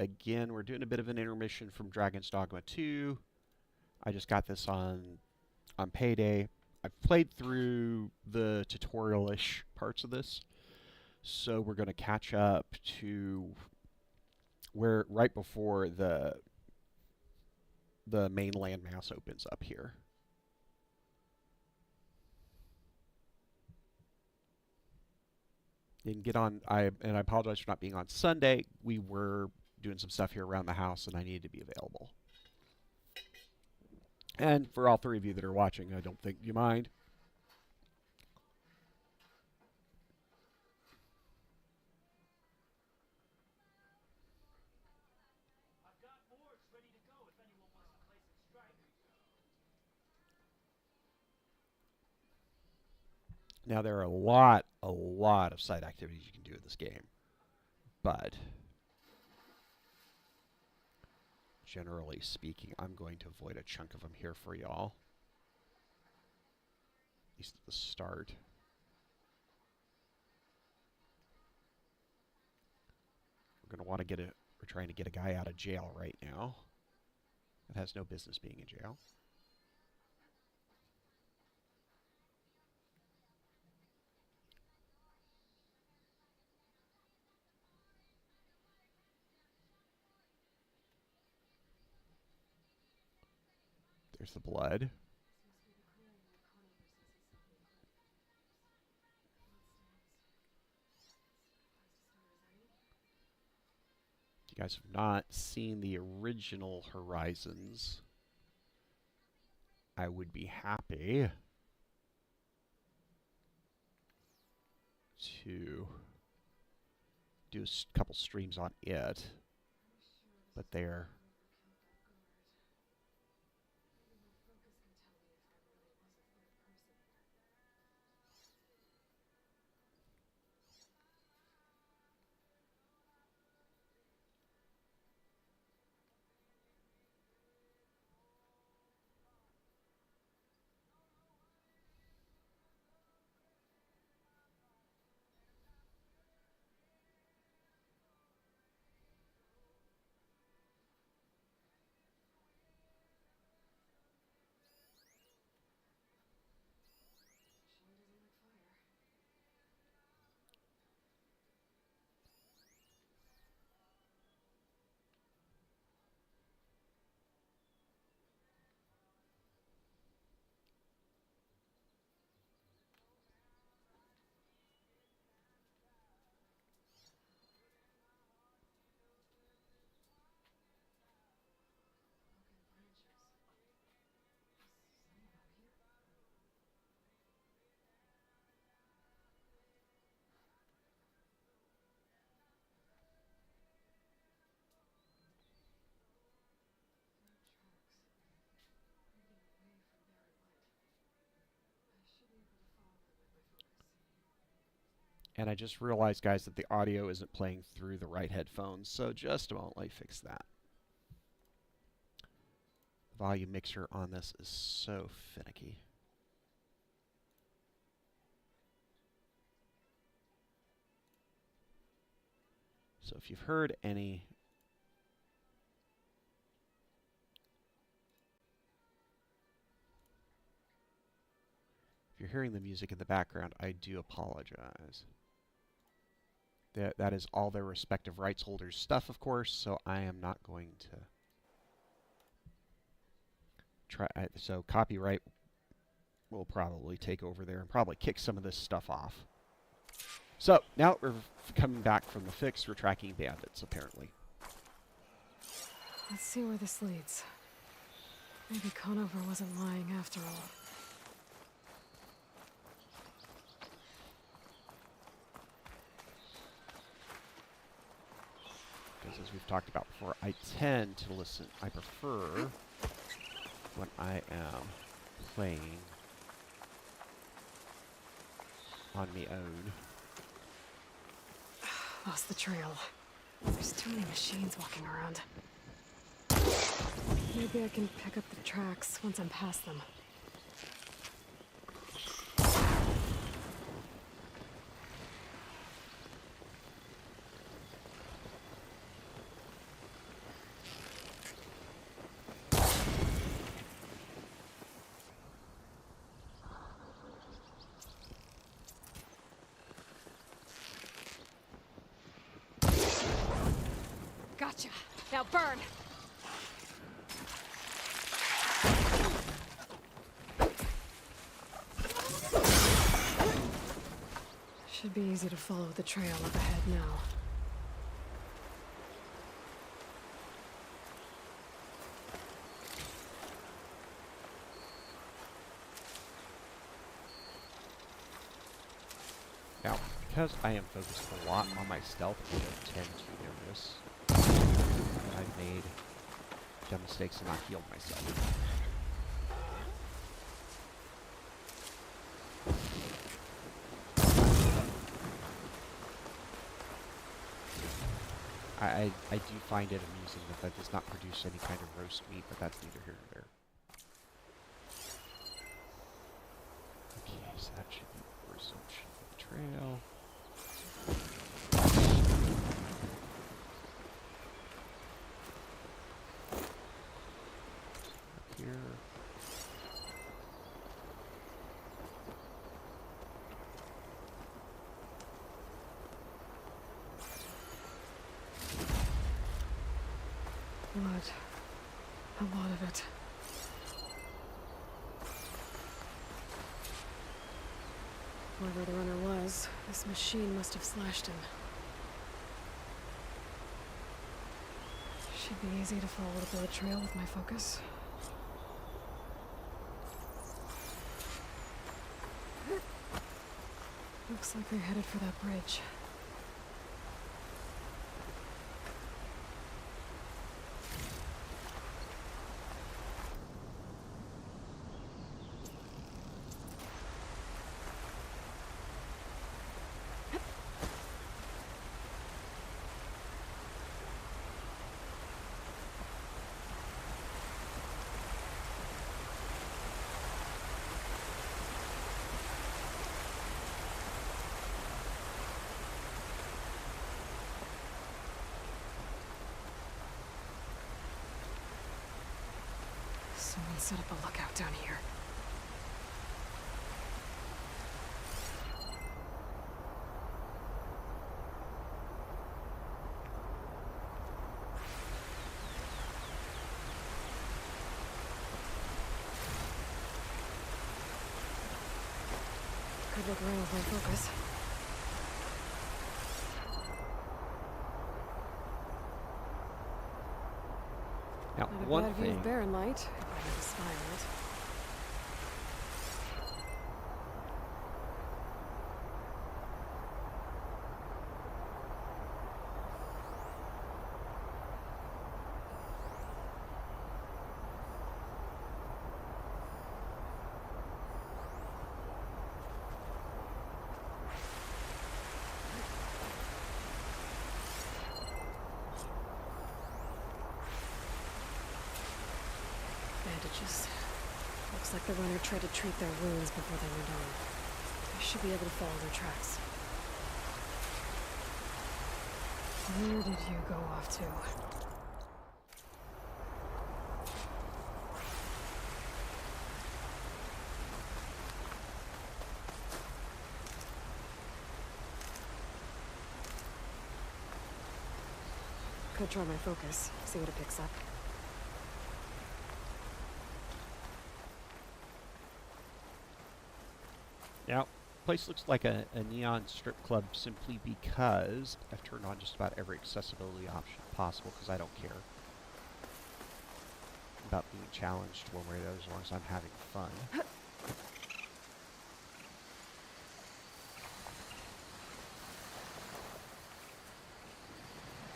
again, we're doing a bit of an intermission from Dragon's Dogma 2. I just got this on payday. I've played through the tutorial-ish parts of this, so we're going to catch up to where right before the main landmass opens up here. Didn't get on. I apologize for not being on Sunday. We were doing some stuff here around the house, and I needed to be available. And for all three of you that are watching, I don't think you mind. I've got boards ready to go if anyone wants to place a strike. Now, there are a lot of side activities you can do in this game, but generally speaking, I'm going to avoid a chunk of them here for y'all, at least at the start. We're going to want to we're trying to get a guy out of jail right now that has no business being in jail. There's the blood. If you guys have not seen the original Horizons, I would be happy to do a couple streams on it, but they're And I just realized, guys, that the audio isn't playing through the right headphones, so just a moment, let me fix that. The volume mixer on this is so finicky. So if you've heard any if you're hearing the music in the background, I do apologize. That is all their respective rights holders' stuff, of course, so I am not going to try. So copyright will probably take over there and probably kick some of this stuff off. So now we're coming back from the fix. We're tracking bandits, apparently. Let's see where this leads. Maybe Conover wasn't lying after all. Because as we've talked about before, I tend to listen. I prefer when I am playing on my own. Lost the trail. There's too many machines walking around. Maybe I can pick up the tracks once I'm past them. Gotcha. Now burn. Should be easy to follow the trail up ahead now. Now, because I am focused a lot on my stealth, I don't tend to notice that I've made dumb mistakes and not healed myself. I do find it amusing that that does not produce any kind of roast meat, but that's neither here nor there. Okay, so that should be resumption of the trail. Up here. Blood. A lot of it. Whoever the runner was, this machine must have slashed him. Should be easy to follow the blood trail with my focus. Looks like they're headed for that bridge. Someone set up a lookout down here. Could look around with my focus. Now, Not a one bad view thing. of barren light, if I had to spy on it. Bandages. Looks like the runner tried to treat their wounds before they went on. I should be able to follow their tracks. Where did you go off to? Could try my focus, see what it picks up. Now, place looks like a neon strip club simply because I've turned on just about every accessibility option possible because I don't care about being challenged one way or the other as long as I'm having fun.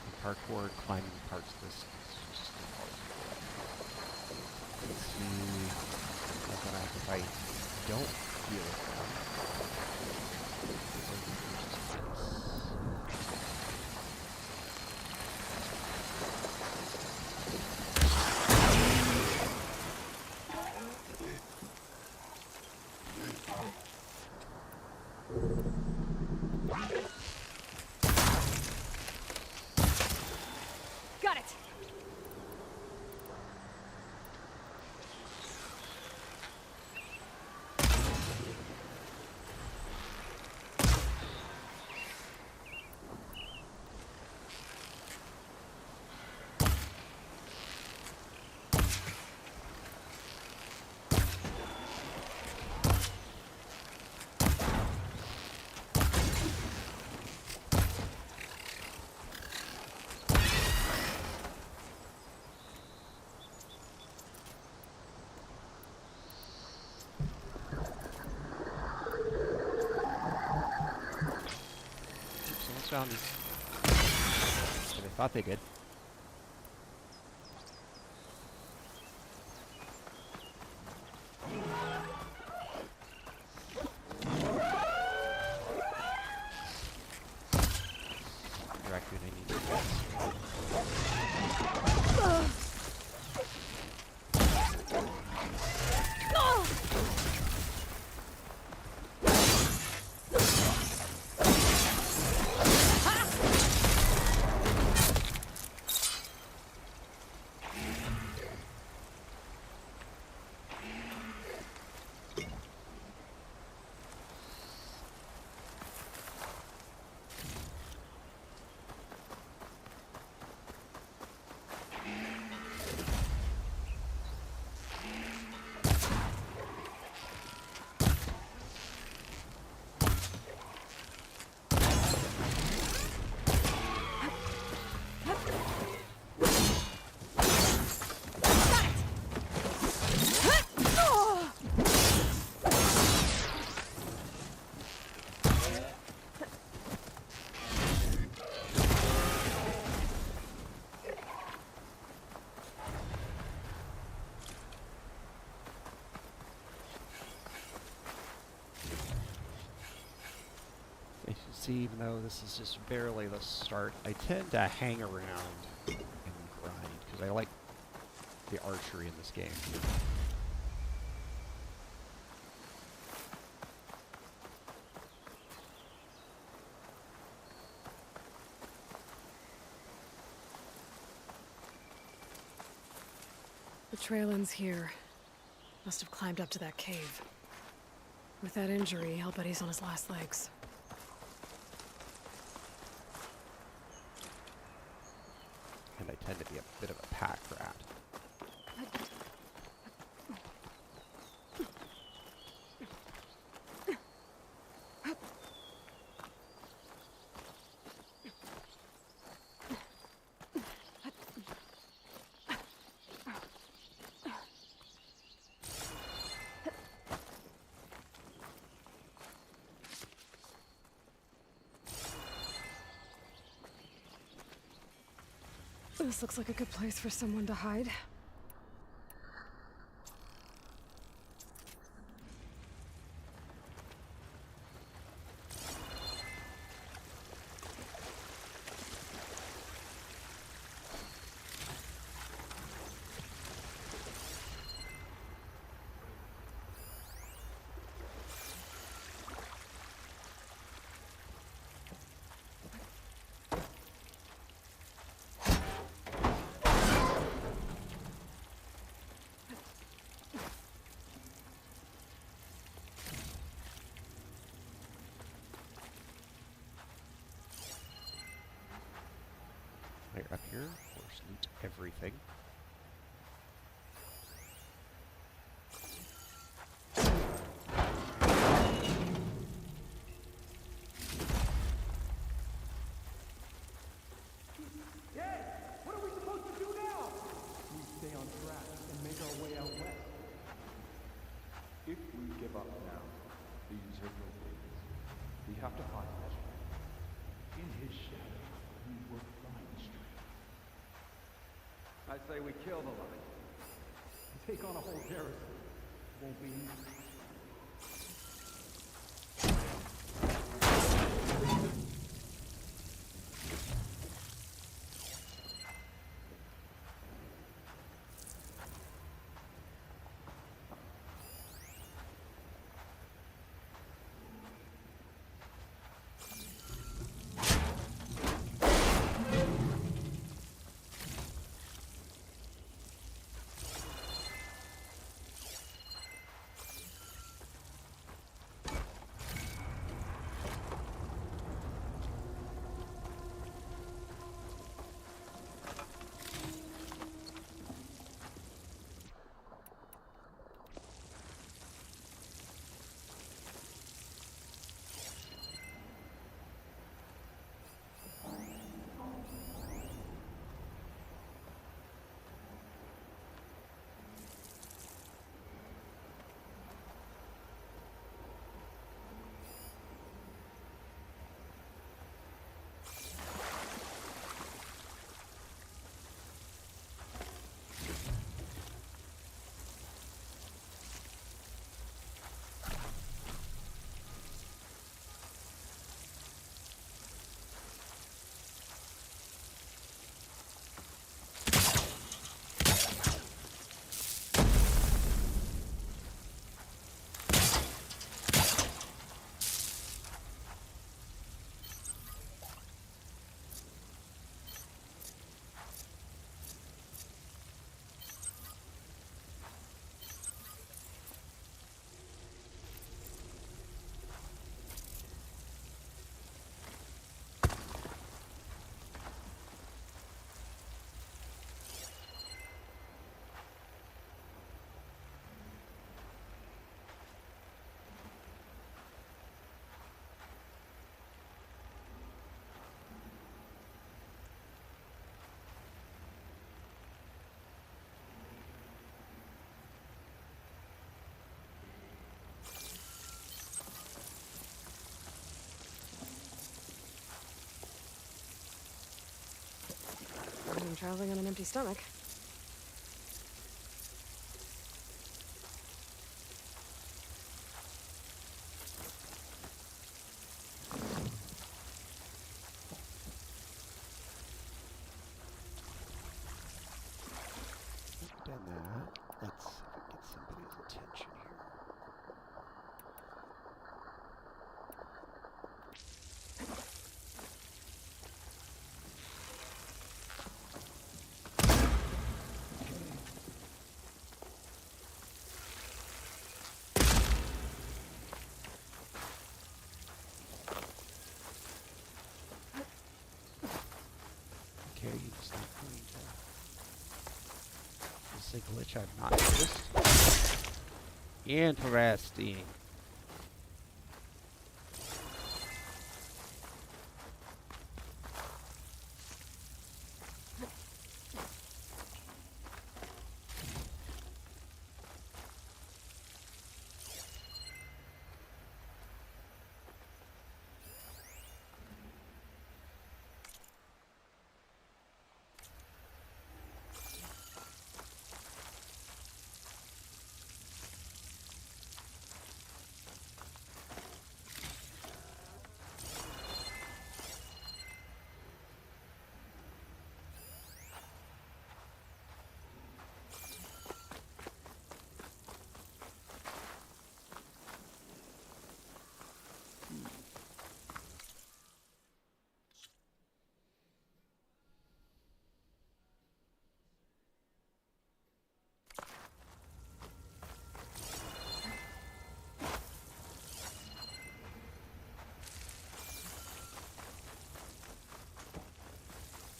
The parkour climbing parts of this is just impossible. Let's see what I have if I don't feel it. Got it! found is... Or they thought they did. Raccoon, I need to see, even though this is just barely the start, I tend to hang around and grind, because I like the archery in this game. The trail ends here. Must have climbed up to that cave. With that injury, I'll bet he's on his last legs. And I tend to be a bit of a pack rat. This looks like a good place for someone to hide. Right up here, of course, loot everything. What are we supposed to do now? We stay on track and make our way out west. If we give up now, these are no days. We have to find this man. In his shadow, we will find strength. I say we kill the lion. Take on a whole garrison. Won't be easy. traveling on an empty stomach. Done that. Let's see if I can get somebody's attention here. Okay, it's not going to. This is a glitch I've not noticed. Interesting.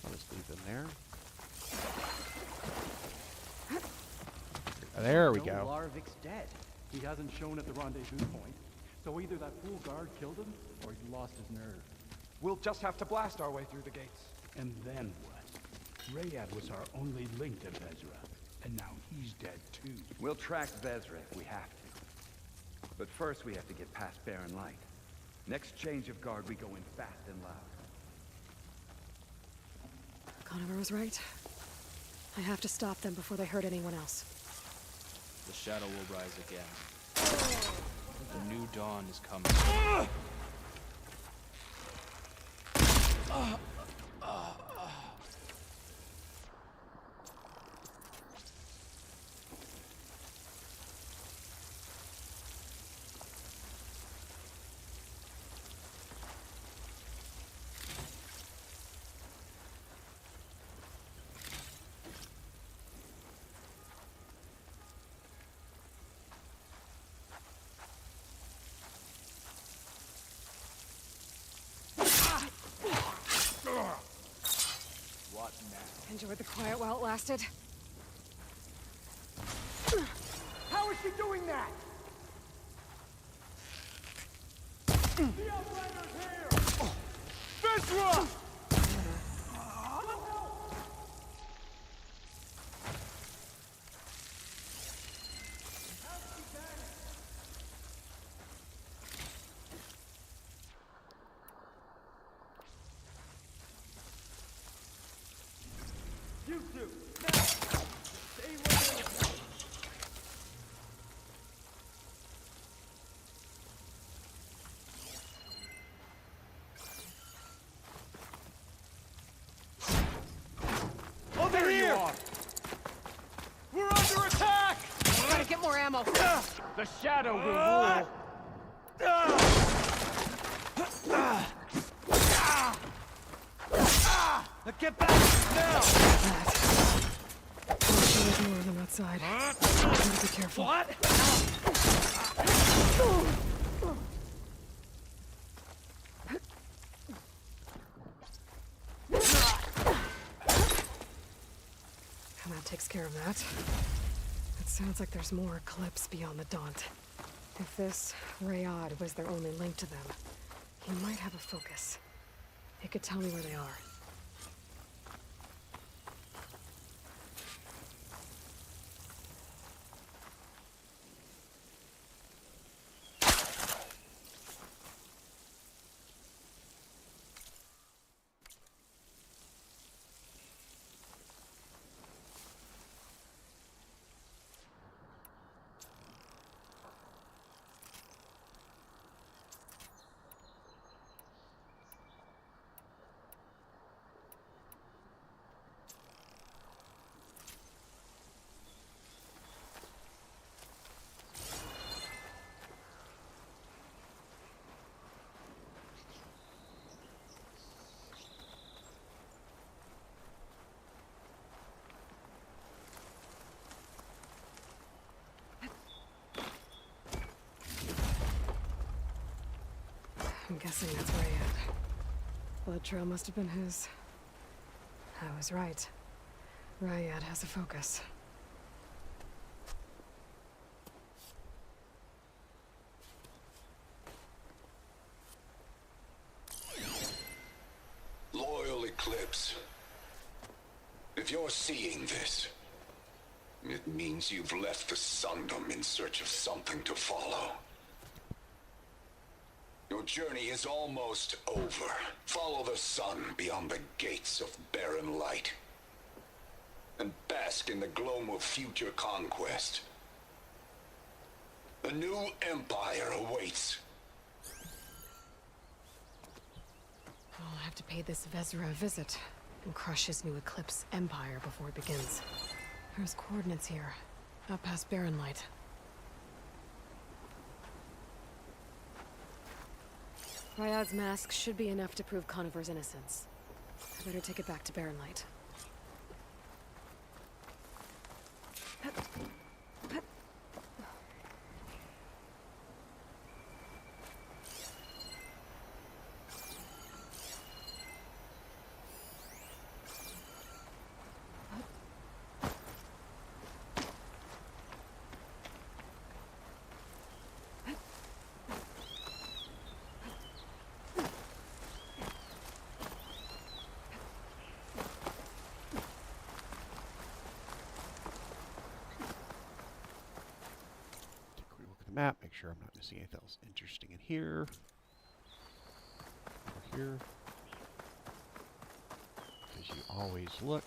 I'll just leave them there. There we go. Larvik's dead. He hasn't shown at the rendezvous point. So either that fool guard killed him, or he lost his nerve. We'll just have to blast our way through the gates. And then what? Rayad was our only link to Vezra, and now he's dead too. We'll track Vezra if we have to. But first we have to get past Barren Light. Next change of guard, we go in fast and loud. Conover was right. I have to stop them before they hurt anyone else. The shadow will rise again. The new dawn is coming. What now? Enjoyed the quiet while it lasted. How is she doing that? The Outlander's here! Vezra! You two, now! Stay where you are. Over here! We're under attack! Gotta get more ammo. The shadow will rule. Now get back now! There's more of them outside. Gotta be careful. What? And that takes care of that. It sounds like there's more Eclipse beyond the Daunt. If this Rayad was their only link to them, he might have a focus. He could tell me where they are. guessing that's Rayad. Blood trail must have been his. I was right. Rayad has a focus. Loyal Eclipse. If you're seeing this, it means you've left the Sundom in search of something to follow. Your journey is almost over. Follow the sun beyond the gates of barren light. And bask in the gloam of future conquest. A new empire awaits. I'll have to pay this Vezra a visit and crush his new Eclipse empire before it begins. There's coordinates here, up past Barren Light. Ryad's mask should be enough to prove Conover's innocence. I better take it back to Barren Light. Map, make sure I'm not missing anything else interesting in here. Over here. Because you always look.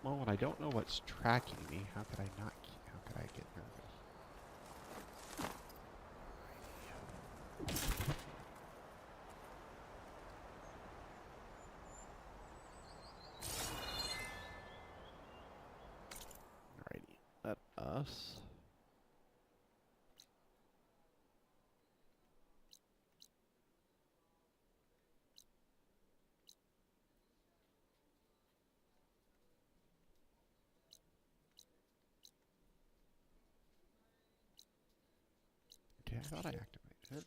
Well, when I don't know what's tracking me, how could I not? How could I get nervous? Alrighty, let us. Okay, I thought I activated it.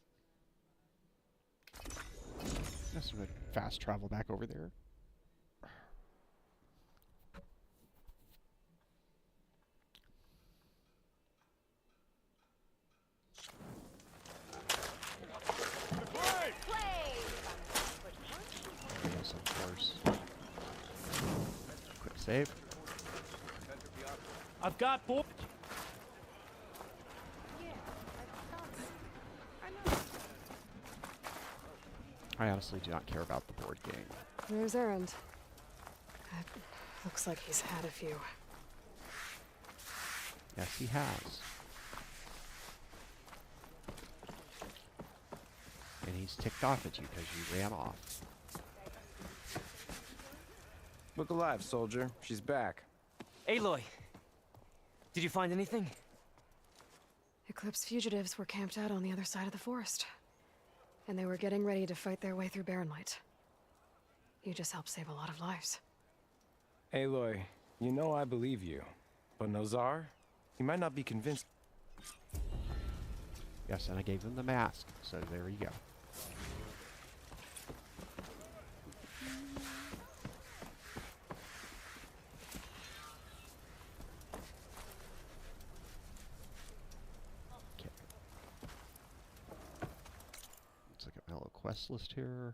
That's a fast travel back over there. Yes, of course. Quick save. I've got board. I honestly do not care about the board game. There's Erend. Looks like he's had a few. Yes, he has. And he's ticked off at you because you ran off. Look alive, soldier. She's back. Aloy! Did you find anything? Eclipse fugitives were camped out on the other side of the forest. And they were getting ready to fight their way through Barren Light. You just helped save a lot of lives. Aloy, you know I believe you. But Nozar? He might not be convinced. Yes, and I gave him the mask, so there you go. Okay. Let's look at my little quest list here.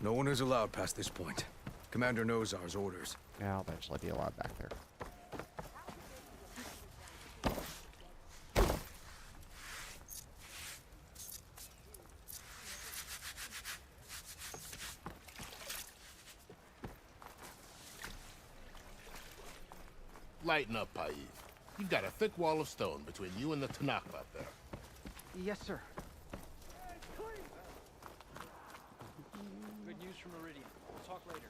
No one is allowed past this point. Commander Nozar's orders. Yeah, I'll eventually be allowed back there. Lighten up, Paif. You've got a thick wall of stone between you and the Tanakh out there. Yes, sir. Good news from Meridian. We'll talk later.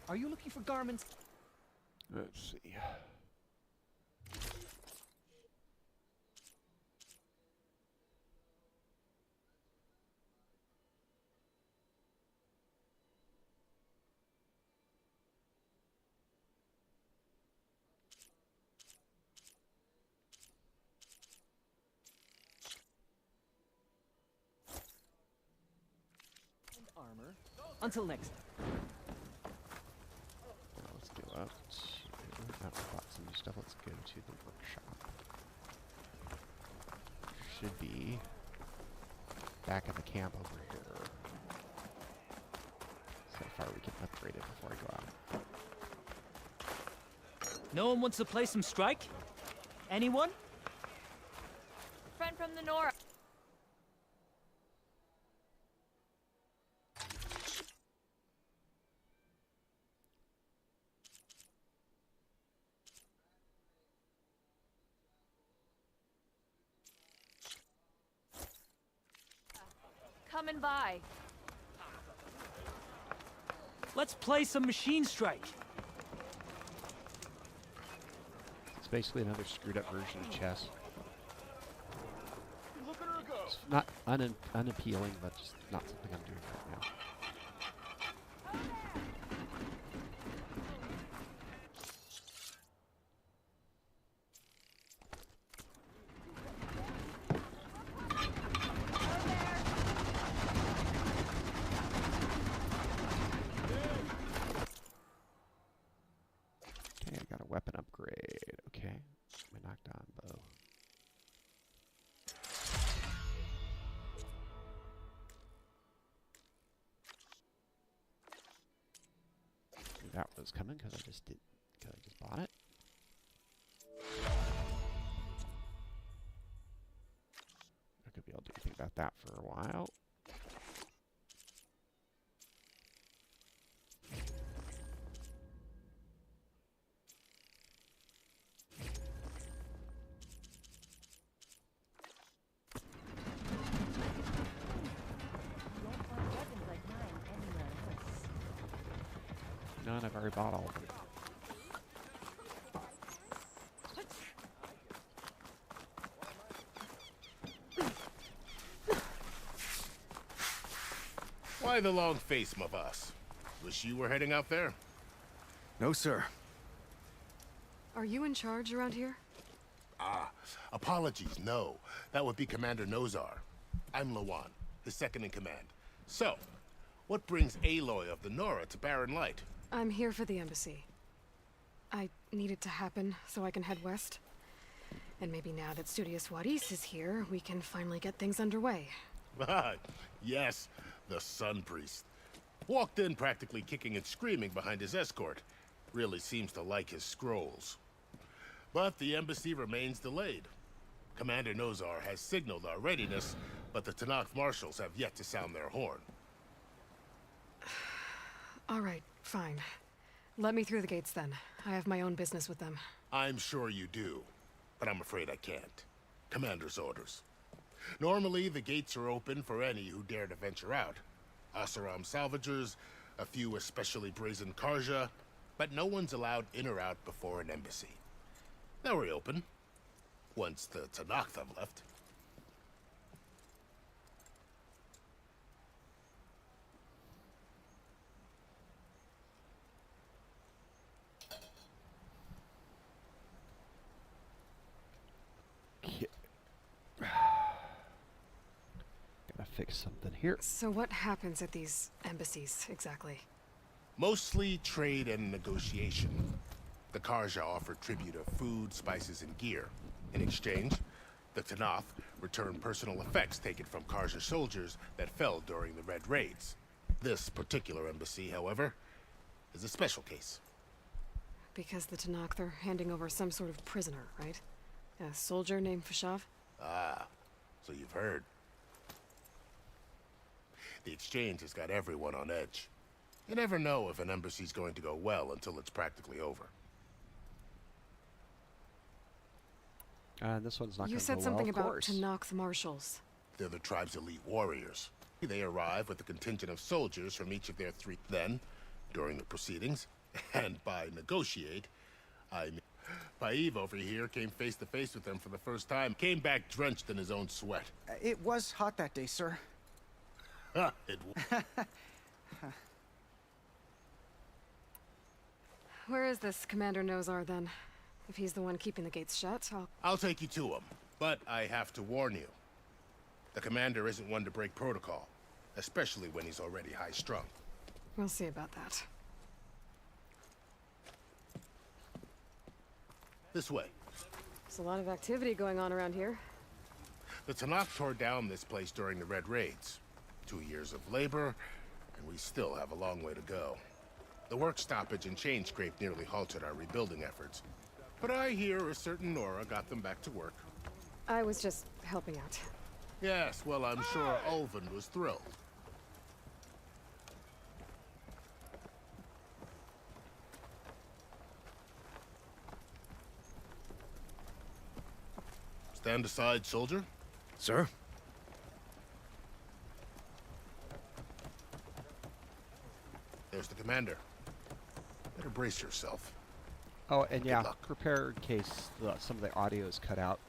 Are you looking for garments? Let's see. Armor. Until next time. Let's do that. Now we bought some new stuff. Let's go to the workshop. Should be back at the camp over here. So far we can upgrade it before I go out. No one wants to play some strike? Anyone? Friend from the north. Coming by. Let's play some machine strike. It's basically another screwed up version of chess. It's not unappealing, but just not something I'm doing right now. Okay, I got a weapon upgrade. Okay, my knockdown bow. Knew that was coming because I just bought it. I could be able to do anything about that for a while. None, I've already bought all of them. Why the long face, my boss? Wish you were heading out there? No, sir. Are you in charge around here? Ah, apologies, no. That would be Commander Nozar. I'm Lawan, his second in command. So, what brings Aloy of the Nora to Barren Light? I'm here for the embassy. I need it to happen so I can head west. And maybe now that Studious Wadis is here, we can finally get things underway. Ah, yes, the Sun Priest. Walked in practically kicking and screaming behind his escort. Really seems to like his scrolls. But the embassy remains delayed. Commander Nozar has signaled our readiness, but the Tanakh marshals have yet to sound their horn. All right, fine. Let me through the gates then. I have my own business with them. I'm sure you do, but I'm afraid I can't. Commander's orders. Normally, the gates are open for any who dare to venture out. Asaram salvagers, a few especially brazen Karja, but no one's allowed in or out before an embassy. They'll reopen, once the Tanakh have left. Gotta fix something here. So what happens at these embassies, exactly? Mostly trade and negotiation. The Karja offer tribute of food, spices, and gear. In exchange, the Tanakh return personal effects taken from Karja soldiers that fell during the Red Raids. This particular embassy, however, is a special case. Because the Tanakh, they're handing over some sort of prisoner, right? A soldier named Fashav? Ah, so you've heard. The exchange has got everyone on edge. You never know if an embassy's going to go well until it's practically over. This one's not You going to said go something well, of about course. Tanakh marshals. They're the tribe's elite warriors. They arrive with a contingent of soldiers from each of their three. Then, during the proceedings, and by negotiate, I mean, Paiv over here came face to face with them for the first time. Came back drenched in his own sweat. It was hot that day, sir. It Where is this Commander Nozar, then? If he's the one keeping the gates shut, I'll take you to him, but I have to warn you. The commander isn't one to break protocol, especially when he's already high-strung. We'll see about that. This way. There's a lot of activity going on around here. The Tanakh tore down this place during the Red Raids. 2 years of labor, and we still have a long way to go. The work stoppage and chain scrape nearly halted our rebuilding efforts. But I hear a certain Nora got them back to work. I was just helping out. Yes, well, I'm sure Ulvin was thrilled. Stand aside, soldier. Sir? There's the commander. Better brace yourself. Oh, and yeah, luck. prepare in case some of the audio is cut out.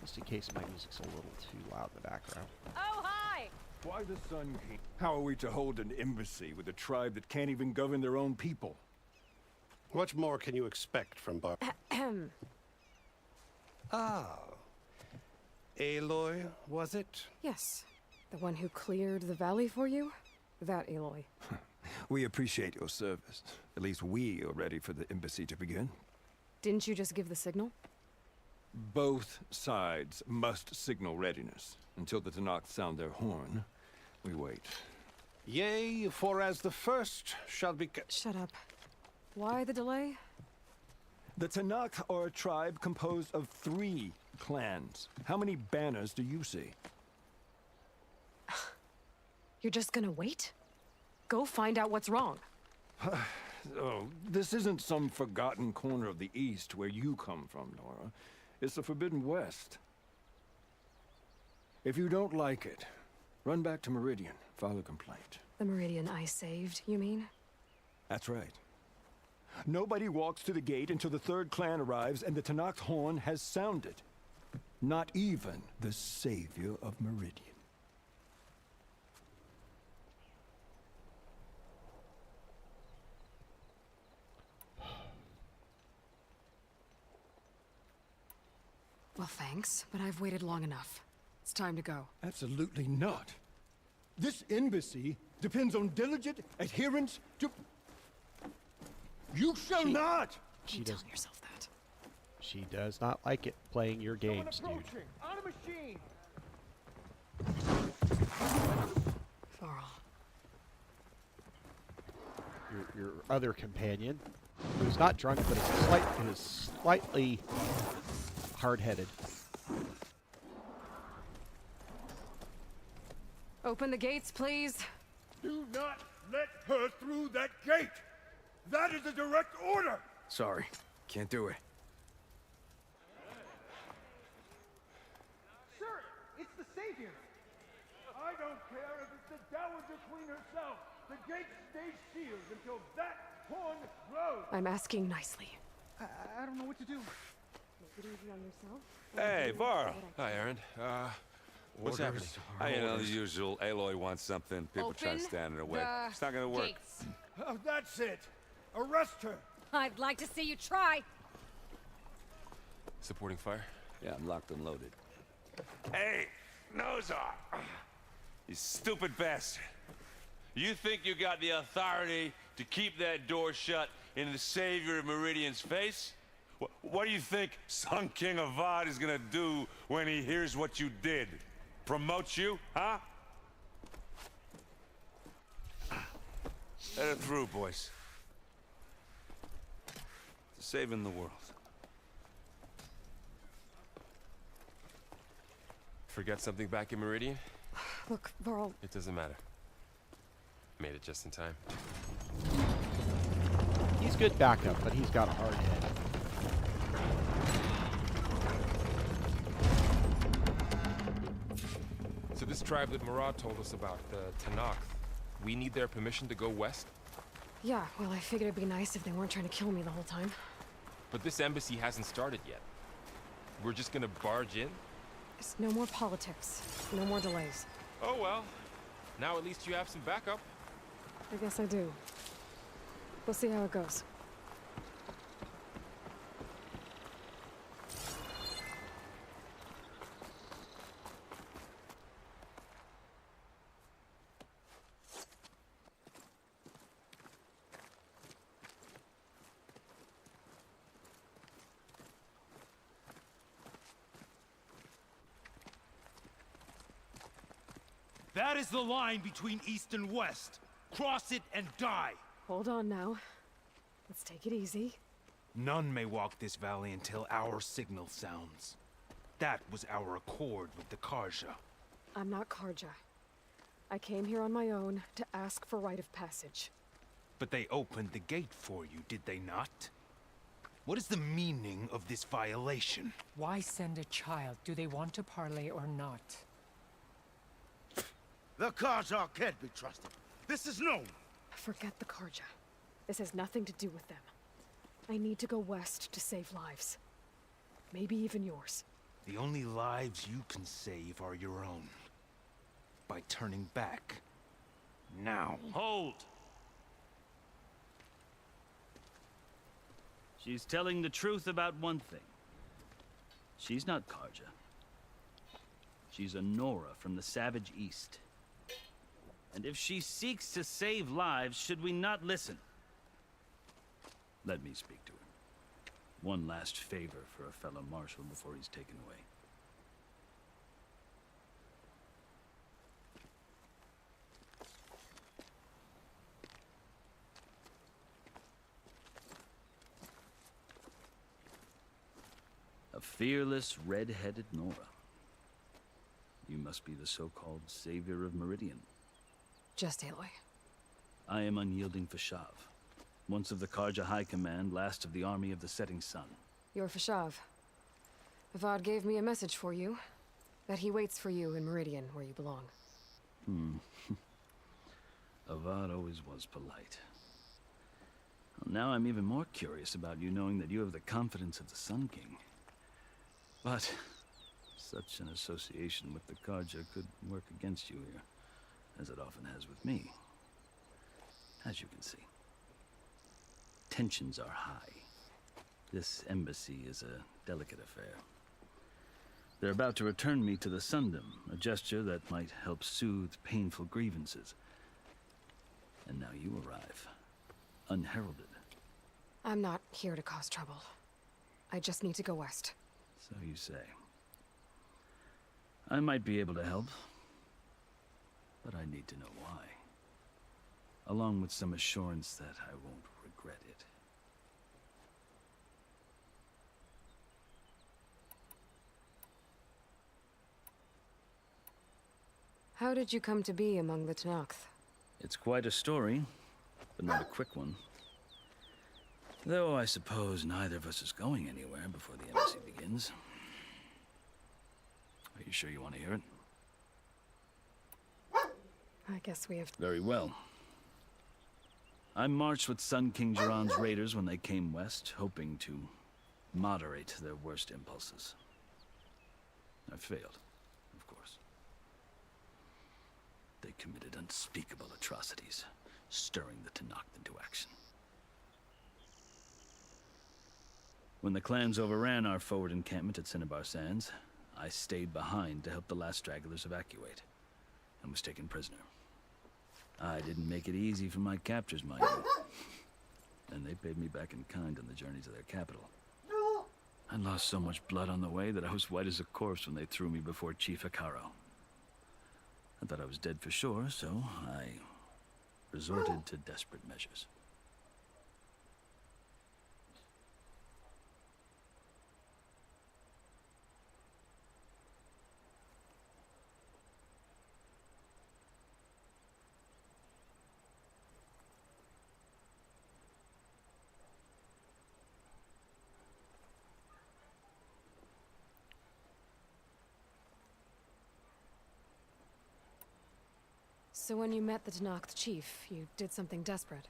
Just in case my music's a little too loud in the background. Oh, hi! Why the Sun King? How are we to hold an embassy with a tribe that can't even govern their own people? What more can you expect from Bar... Ah. Aloy, was it? Yes. The one who cleared the valley for you? That Aloy. We appreciate your service. At least we are ready for the embassy to begin. Didn't you just give the signal? Both sides must signal readiness. Until the Tanakh sound their horn, we wait. Yea, for as the first shall be... Shut up. Why the delay? The Tanakh are a tribe composed of 3 clans. How many banners do you see? You're just gonna wait? Go find out what's wrong. Oh, this isn't some forgotten corner of the East where you come from, Nora. It's the Forbidden West. If you don't like it, run back to Meridian, file a complaint. The Meridian I saved, you mean? That's right. Nobody walks to the gate until the 3rd clan arrives and the Tanakh's horn has sounded. Not even the savior of Meridian. Well, thanks, but I've waited long enough. It's time to go. Absolutely not. This embassy depends on diligent adherence to... You shall not! Keep telling yourself that. She does not like it playing your games, dude. On a machine! Varl. Your other companion, who's not drunk, but is slightly hard-headed. Open the gates, please. Do not let her through that gate! That is a direct order! Sorry, can't do it. Sir, it's the Savior! I don't care if it's the Dowager Queen herself! The gate stays sealed until that horn blows! I'm asking nicely. I don't know what to do. Take it easy on yourself. Hey, Varl. Hi, Aaron. What's happening? You know, the usual. Aloy wants something. People try to stand in her way. It's not gonna work. Gates. Oh, that's it! Arrest her! I'd like to see you try. Supporting fire? Yeah, I'm locked and loaded. Hey, Nozar! You stupid bastard. You think you got the authority to keep that door shut in the savior of Meridian's face? What do you think Sun King Avad is gonna do when he hears what you did? Promote you, huh? her through, boys. To saving the world. Forget something back in Meridian? Look, Varl. It doesn't matter. Made it just in time. He's good backup, but he's got a hard head. So this tribe that Murad told us about, the Tanakh, we need their permission to go west? Yeah, well, I figured it'd be nice if they weren't trying to kill me the whole time. But this embassy hasn't started yet. We're just gonna barge in? It's no more politics. No more delays. Oh well. Now at least you have some backup. I guess I do. We'll see how it goes. That is the line between East and West. Cross it and die. Hold on now. Let's take it easy. None may walk this valley until our signal sounds. That was our accord with the Karja. I'm not Karja. I came here on my own to ask for rite of passage. But they opened the gate for you, did they not? What is the meaning of this violation? Why send a child? Do they want to parley or not? The Karja can't be trusted. This is known. Forget the Karja. This has nothing to do with them. I need to go west to save lives. Maybe even yours. The only lives you can save are your own. By turning back. Now. Hold! She's telling the truth about one thing. She's not Karja. She's a Nora from the Savage East. And if she seeks to save lives, should we not listen? Let me speak to her. One last favor for a fellow marshal before he's taken away. A fearless, red-headed Nora. You must be the so-called savior of Meridian. Just Aloy. I am unyielding Fashav. Once of the Karja High Command, last of the army of the setting sun. You're Fashav. Avad gave me a message for you. That he waits for you in Meridian, where you belong. Avad always was polite. Well, now I'm even more curious about you knowing that you have the confidence of the Sun King. But such an association with the Karja could work against you here, as it often has with me. As you can see. Tensions are high. This embassy is a delicate affair. They're about to return me to the Sundom, a gesture that might help soothe painful grievances. And now you arrive, unheralded. I'm not here to cause trouble. I just need to go west. So you say. I might be able to help, but I need to know why. Along with some assurance that I won't regret it. How did you come to be among the Tanakh? It's quite a story, but not a quick one. Though I suppose neither of us is going anywhere before the embassy begins. Are you sure you want to hear it? I guess we have... Very well. I marched with Sun King Jiran's raiders when they came west, hoping to moderate their worst impulses. I failed, of course. They committed unspeakable atrocities, stirring the Tanakh into action. When the clans overran our forward encampment at Cinnabar Sands, I stayed behind to help the last stragglers evacuate, and was taken prisoner. I didn't make it easy for my captors, mind you. And they paid me back in kind on the journey to their capital. I lost so much blood on the way that I was white as a corpse when they threw me before Chief Hikaro. I thought I was dead for sure, so I resorted to desperate measures. So when you met the Tenakth chief, you did something desperate.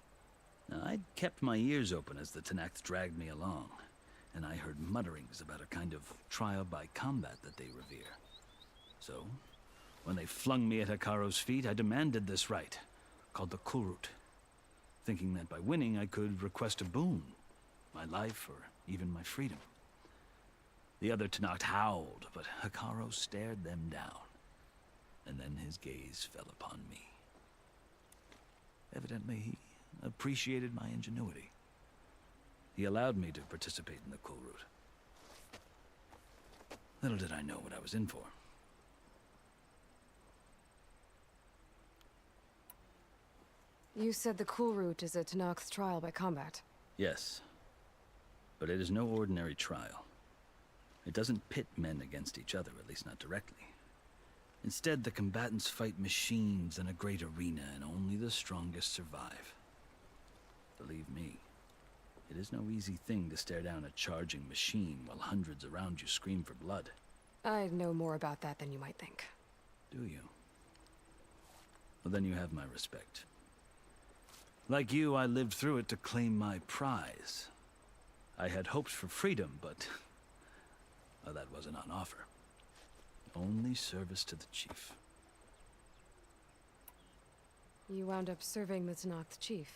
Now, I'd kept my ears open as the Tenakth dragged me along, and I heard mutterings about a kind of trial by combat that they revere. So, when they flung me at Hekaro's feet, I demanded this right, called the Kulrut, thinking that by winning I could request a boon, my life or even my freedom. The other Tenakth howled, but Hekaro stared them down, and then his gaze fell upon me. Evidently, he appreciated my ingenuity. He allowed me to participate in the Kulrut. Little did I know what I was in for. You said the Kulrut is a Tenakth trial by combat. Yes, but it is no ordinary trial. It doesn't pit men against each other, at least not directly. Instead, the combatants fight machines in a great arena, and only the strongest survive. Believe me, it is no easy thing to stare down a charging machine while hundreds around you scream for blood. I know more about that than you might think. Do you? Well, then you have my respect. Like you, I lived through it to claim my prize. I had hopes for freedom, but well, that wasn't on offer. Only service to the chief. You wound up serving the Tenakth chief.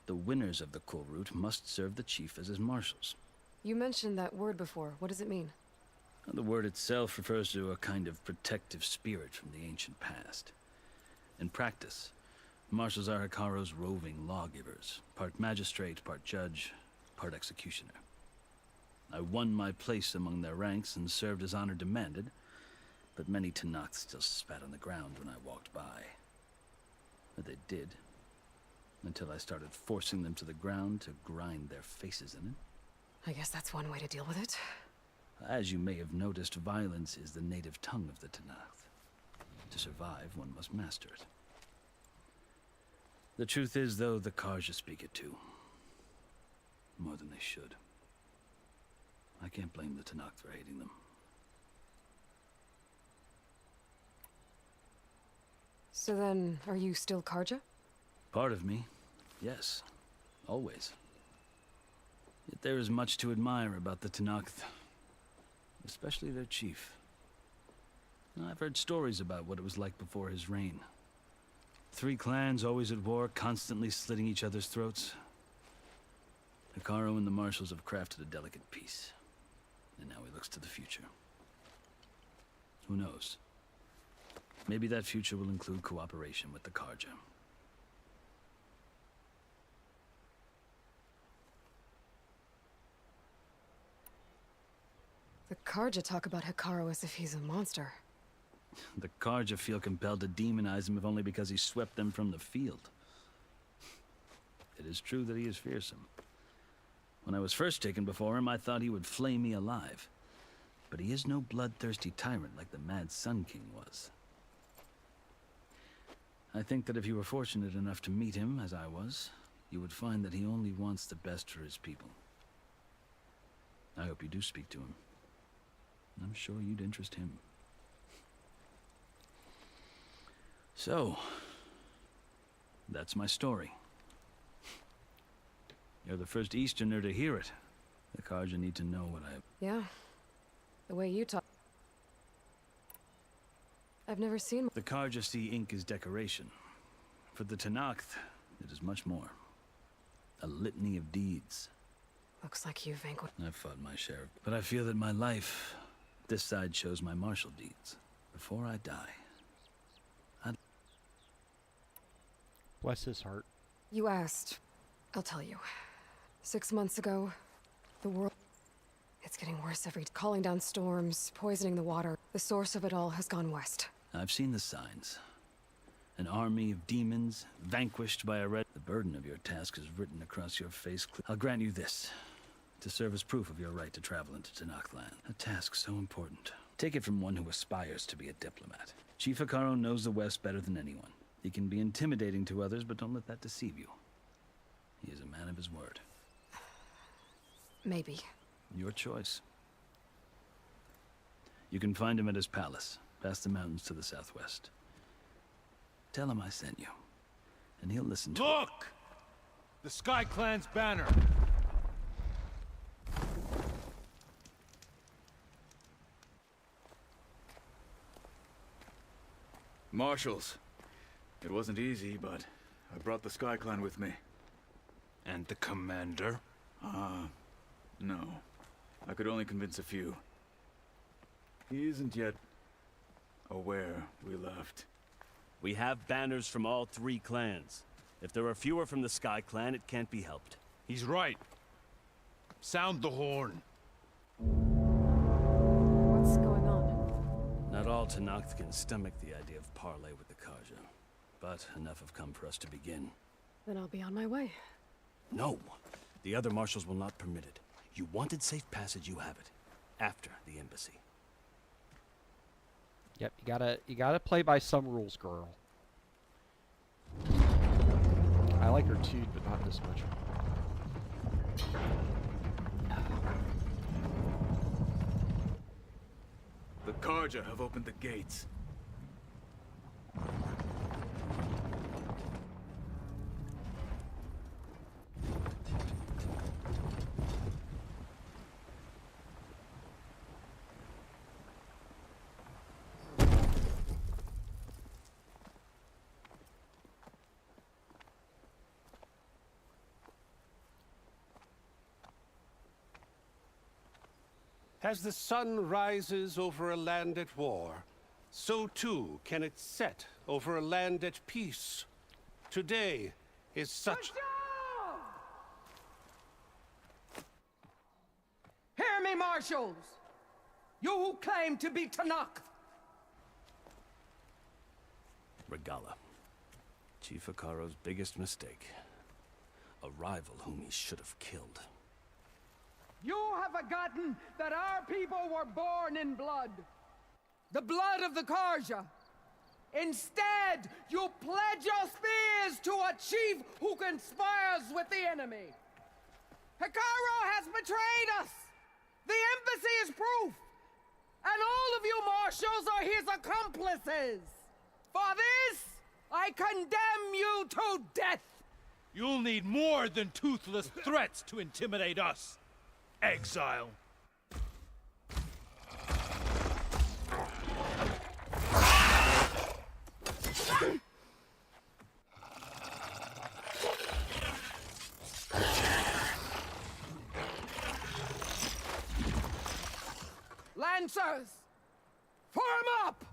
The winners of the Kulrut must serve the chief as his marshals. You mentioned that word before. What does it mean? The word itself refers to a kind of protective spirit from the ancient past. In practice, marshals are Hekaro's roving lawgivers, part magistrate, part judge, part executioner. I won my place among their ranks and served as honor demanded, but many Tenakth still spat on the ground when I walked by. But they did, until I started forcing them to the ground to grind their faces in it. I guess that's one way to deal with it. As you may have noticed, violence is the native tongue of the Tenakth. To survive, one must master it. The truth is, though, the Karja speak it too. More than they should. I can't blame the Tenakth for hating them. So then, are you still Karja? Part of me, yes. Always. Yet there is much to admire about the Tenakth. Especially their chief. I've heard stories about what it was like before his reign. 3 clans always at war, constantly slitting each other's throats. Hekaro and the marshals have crafted a delicate peace. And now he looks to the future. Who knows? Maybe that future will include cooperation with the Karja. The Karja talk about Hekaro as if he's a monster. The Karja feel compelled to demonize him if only because he swept them from the field. It is true that he is fearsome. When I was first taken before him, I thought he would flay me alive. But he is no bloodthirsty tyrant like the Mad Sun King was. I think that if you were fortunate enough to meet him, as I was, you would find that he only wants the best for his people. I hope you do speak to him. I'm sure you'd interest him. So, that's my story. You're the first Easterner to hear it. The Karja need to know what I... Yeah, the way you talk. I've never seen... The Karja see ink as decoration. For the Tenakth, it is much more. A litany of deeds. Looks like you've vanquished... I've fought my share, but I feel that my life, this side shows my martial deeds. Before I die, Bless his heart. You asked. I'll tell you. 6 months ago, the world... It's getting worse every... Calling down storms, poisoning the water. The source of it all has gone west. I've seen the signs. An army of demons, vanquished by a red... The burden of your task is written across your face. I'll grant you this, to serve as proof of your right to travel into Tenakthland. A task so important. Take it from one who aspires to be a diplomat. Chief Hikaru knows the West better than anyone. He can be intimidating to others, but don't let that deceive you. He is a man of his word. Maybe. Your choice. You can find him at his palace, past the mountains to the southwest. Tell him I sent you, and he'll listen to it. Look! The Sky Clan's banner. Marshals. It wasn't easy, but I brought the Sky Clan with me. And the commander? No. I could only convince a few. He isn't yet aware we left. We have banners from all 3 clans. If there are fewer from the Sky Clan, it can't be helped. He's right. Sound the horn. What's going on? Not all Tenakth can stomach the idea of parley with the Karja, but enough have come for us to begin. Then I'll be on my way. No! The other marshals will not permit it. You wanted safe passage, you have it. After the embassy. Yep, you gotta play by some rules, girl. I like her too, but not this much. The Karja have opened the gates. As the sun rises over a land at war, so too can it set over a land at peace. Today is such... Hear me, marshals! You who claim to be Tenakth! Regala. Chief Hikaru's biggest mistake. A rival whom he should have killed. You have forgotten that our people were born in blood. The blood of the Karja. Instead, you pledge your spears to a chief who conspires with the enemy. Hikaru has betrayed us. The embassy is proof. And all of you marshals are his accomplices. For this, I condemn you to death. You'll need more than toothless threats to intimidate us. Exile. Lancers, form up!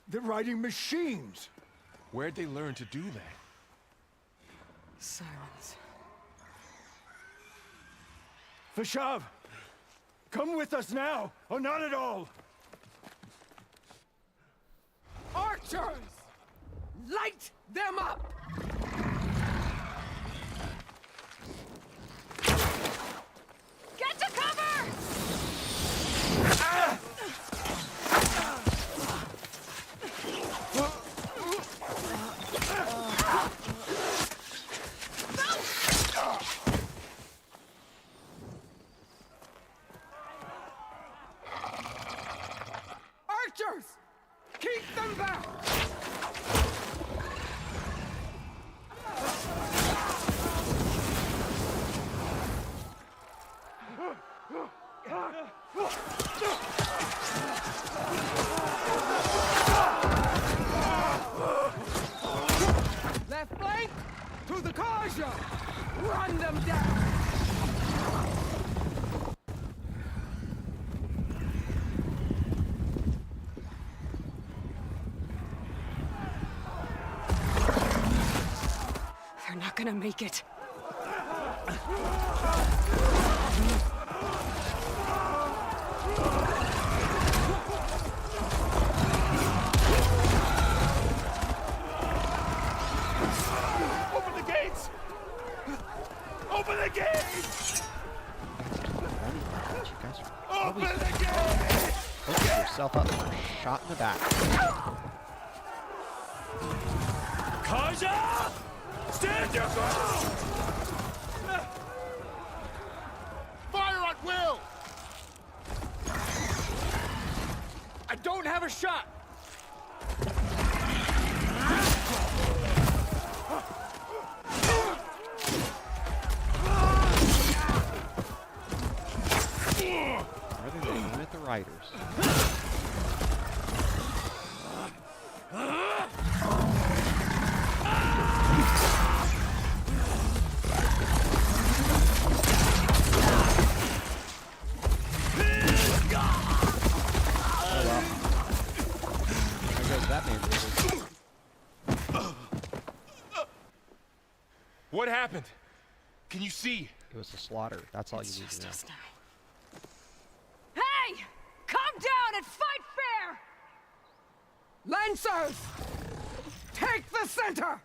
They're riding machines! Where'd they learn to do that? Sirens. Vashav! Come with us now, or not at all! Archers! Light them up! Get to cover! Archers! Keep them back! Left flank to the Karja! Run them down! They're not gonna make it. yourself up for a shot in the back. Karja! Stand your ground! Fire at will! I don't have a shot! Rather than aim at the riders. What happened? Can you see? It was a slaughter. That's all you need to know. Hey! Calm down and fight fair! Lancers! Take the center!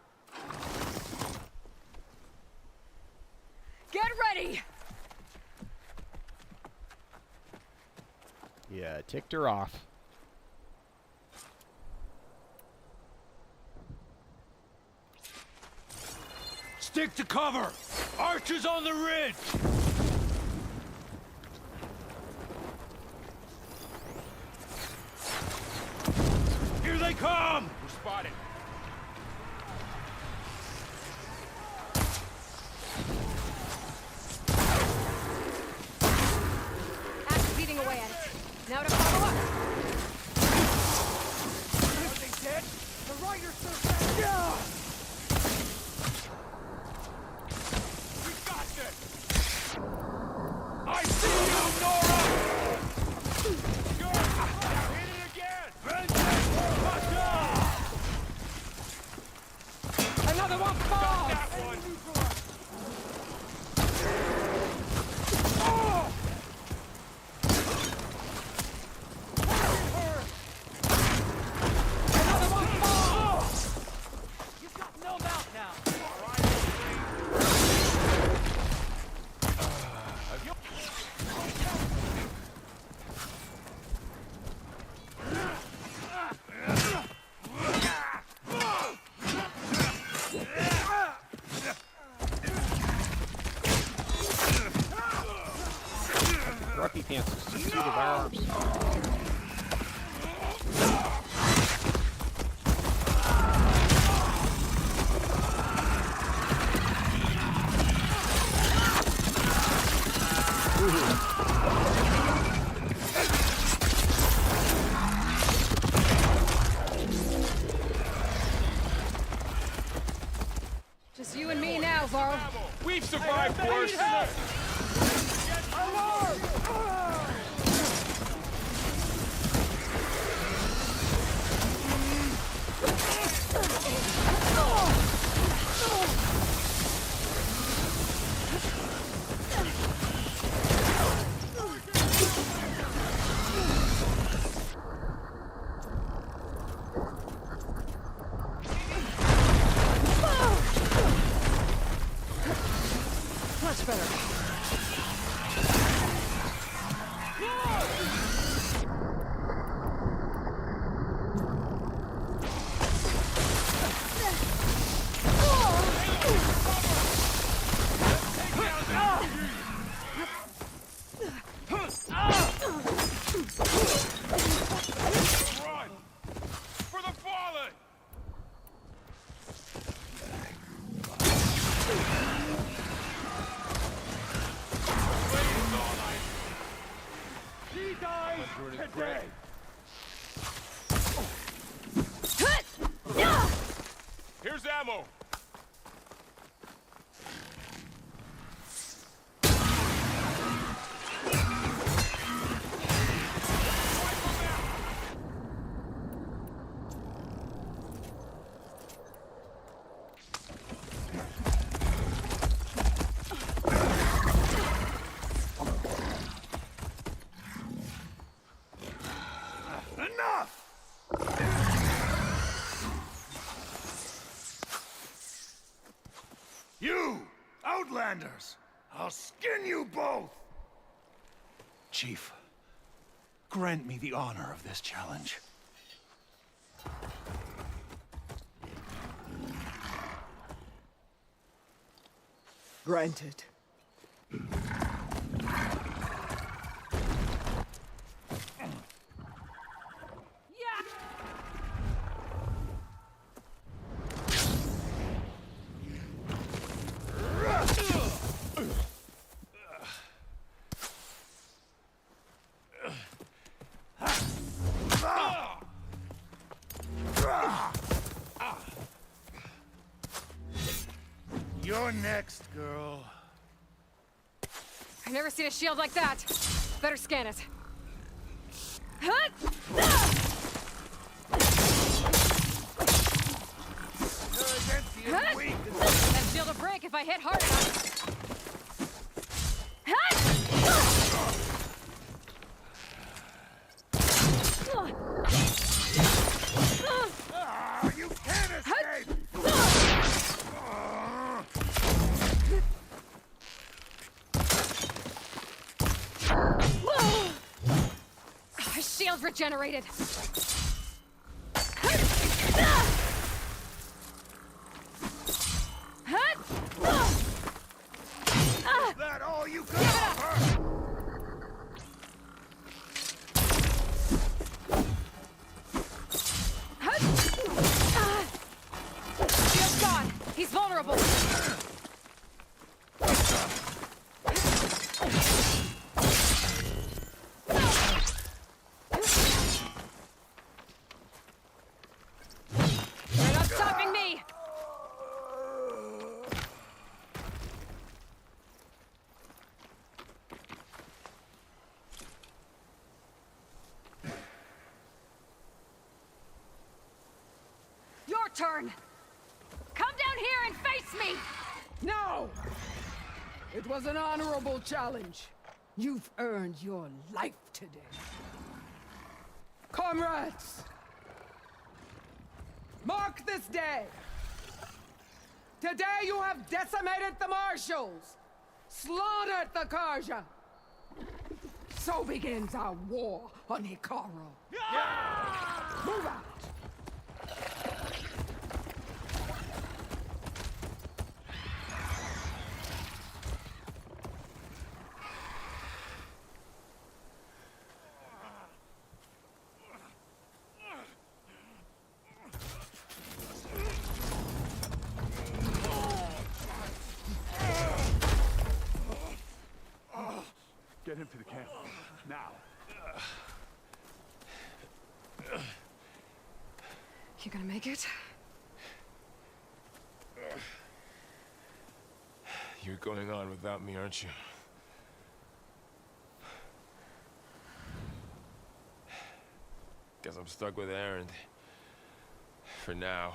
Get ready! Yeah, ticked her off. Stick to cover! Archers on the ridge! Here they come! We're spotted. Axe eating away at it. Now to follow up. Are they dead? The riders so fast! Yeah! I see you, Nora! Good! Now hit it again! Vengeance for Russia! Another one falls! That one! Another one falls! You've got milled out now! Grumpy Pants is succeeded our arms. Just you and me now, Varl. We've survived worse. Much better. Run! For the fallen! He dies today! Here's ammo. Enough! You, Outlanders! I'll skin you both! Chief, Grant me the honor of this challenge. Granted. You're next, girl. I've never seen a shield like that. Better scan it. That shield will break if I hit hard enough. You can't escape! My shield regenerated. Is that all you can offer? Shield's gone. He's vulnerable. You're not stopping me. Your turn. Come down here and face me. No! It was an honorable challenge. You've earned your life today. Comrades! Mark this day! Today you have decimated the Marshals! Slaughtered the Karja! So begins our war on Hikaru. Move out! Get him to the camp. Now. You gonna make it? You're going on without me, aren't you? Guess I'm stuck with Aaron. For now.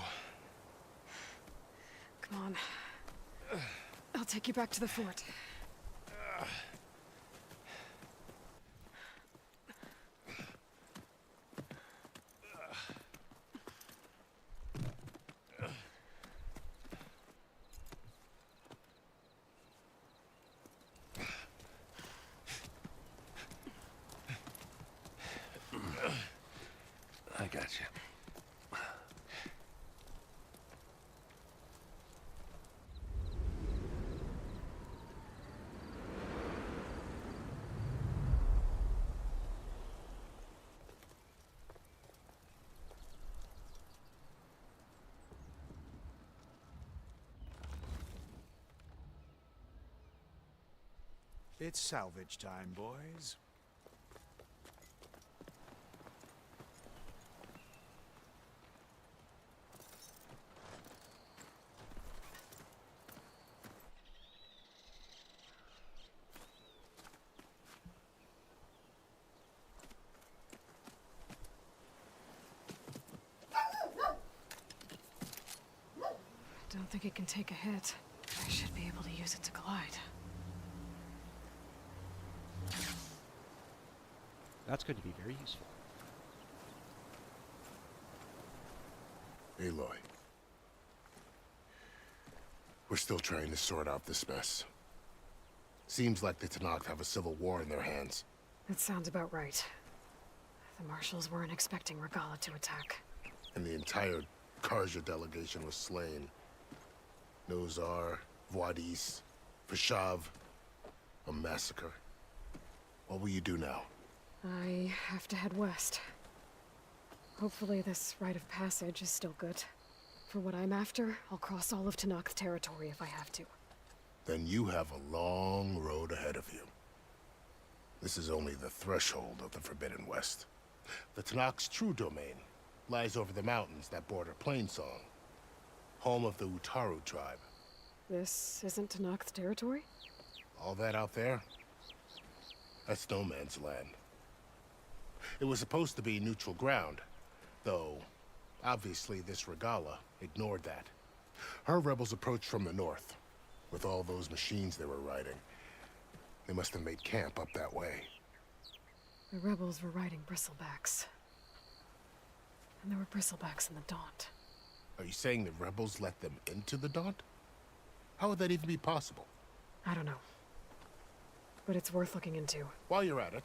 Come on. I'll take you back to the fort. I got you. It's salvage time, boys. I don't think it can take a hit. I should be able to use it to glide. That's going to be very useful. Aloy. We're still trying to sort out this mess. Seems like the Tanakh have a civil war in their hands. That sounds about right. The marshals weren't expecting Regala to attack. And the entire Karja delegation was slain. Nozar, Voidis, Vashav, a massacre. What will you do now? I have to head west. Hopefully this rite of passage is still good. For what I'm after, I'll cross all of Tanakh territory if I have to. Then you have a long road ahead of you. This is only the threshold of the Forbidden West. The Tanakh's true domain lies over the mountains that border Plainsong, home of the Utaru tribe. This isn't Tanakh territory? All that out there? That's no man's land. It was supposed to be neutral ground, though obviously this Regala ignored that. Her rebels approached from the north, with all those machines they were riding. They must have made camp up that way. The rebels were riding bristlebacks. And there were bristlebacks in the Daunt. Are you saying the rebels let them into the Daunt? How would that even be possible? I don't know. But it's worth looking into. While you're at it,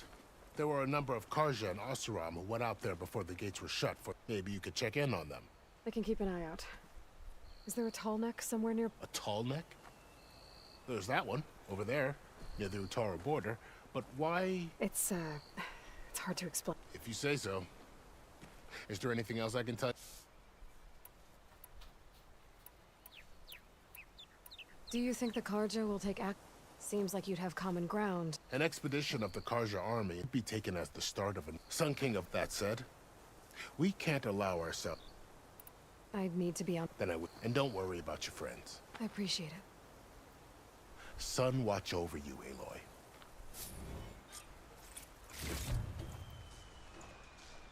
there were a number of Karja and Oseram who went out there before the gates were shut. Maybe you could check in on them. I can keep an eye out. Is there a tall neck somewhere near? A tall neck? There's that one, over there, near the Utaru border. But why? It's hard to explain. If you say so. Is there anything else I can tell? Do you think the Karja will take act? Seems like you'd have common ground. An expedition of the Karja army would be taken as the start of Sun King of that said. We can't allow ourselves. I'd need to be on. Then I would. And don't worry about your friends. I appreciate it. Sun watch over you, Aloy.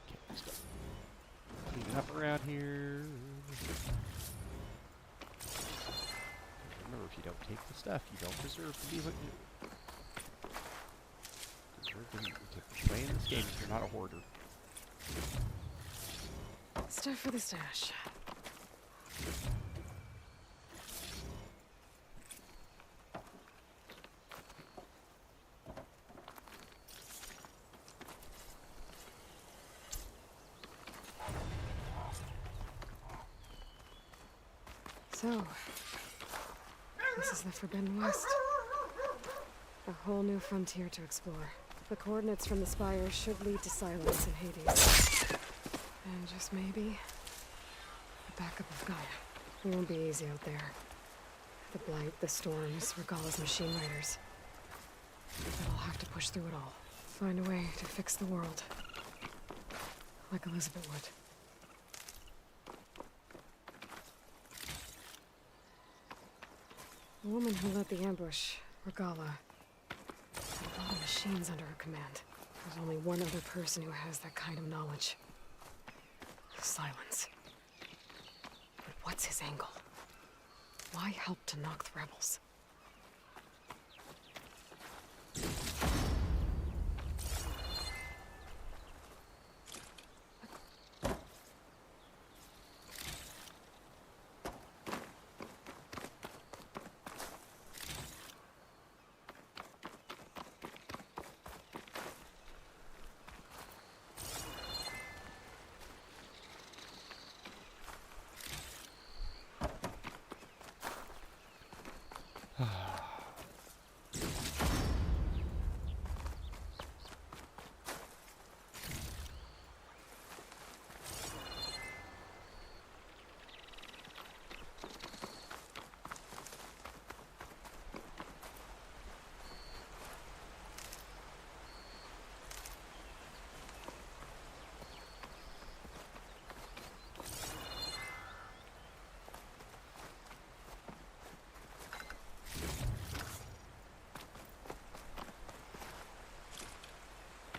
Okay, let's go. Clean up around here. Remember, if you don't take the stuff, you don't deserve to be what you deserve to play in this game if you're not a hoarder. Stuff for the stash. So, this is the Forbidden West. A whole new frontier to explore. The coordinates from the spire should lead to Silence in Hades. And just maybe, the backup of Gaia. It won't be easy out there. The Blight, the Storms, Regala's machine riders. But I'll have to push through it all. Find a way to fix the world. Like Elizabeth would. The woman who led the ambush, Regala, had a lot of machines under her command. There's only one other person who has that kind of knowledge. Silence. But what's his angle? Why help to knock the rebels?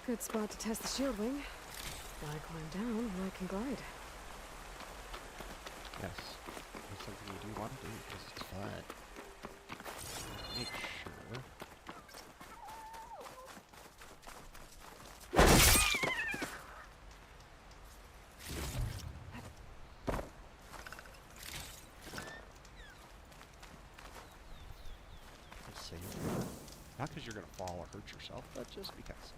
Good spot to test the shield wing. Why climb down when I can glide? Yes, it's something you do want to do because it's fun. Make sure. Let's see. Not because you're going to fall or hurt yourself, but just because.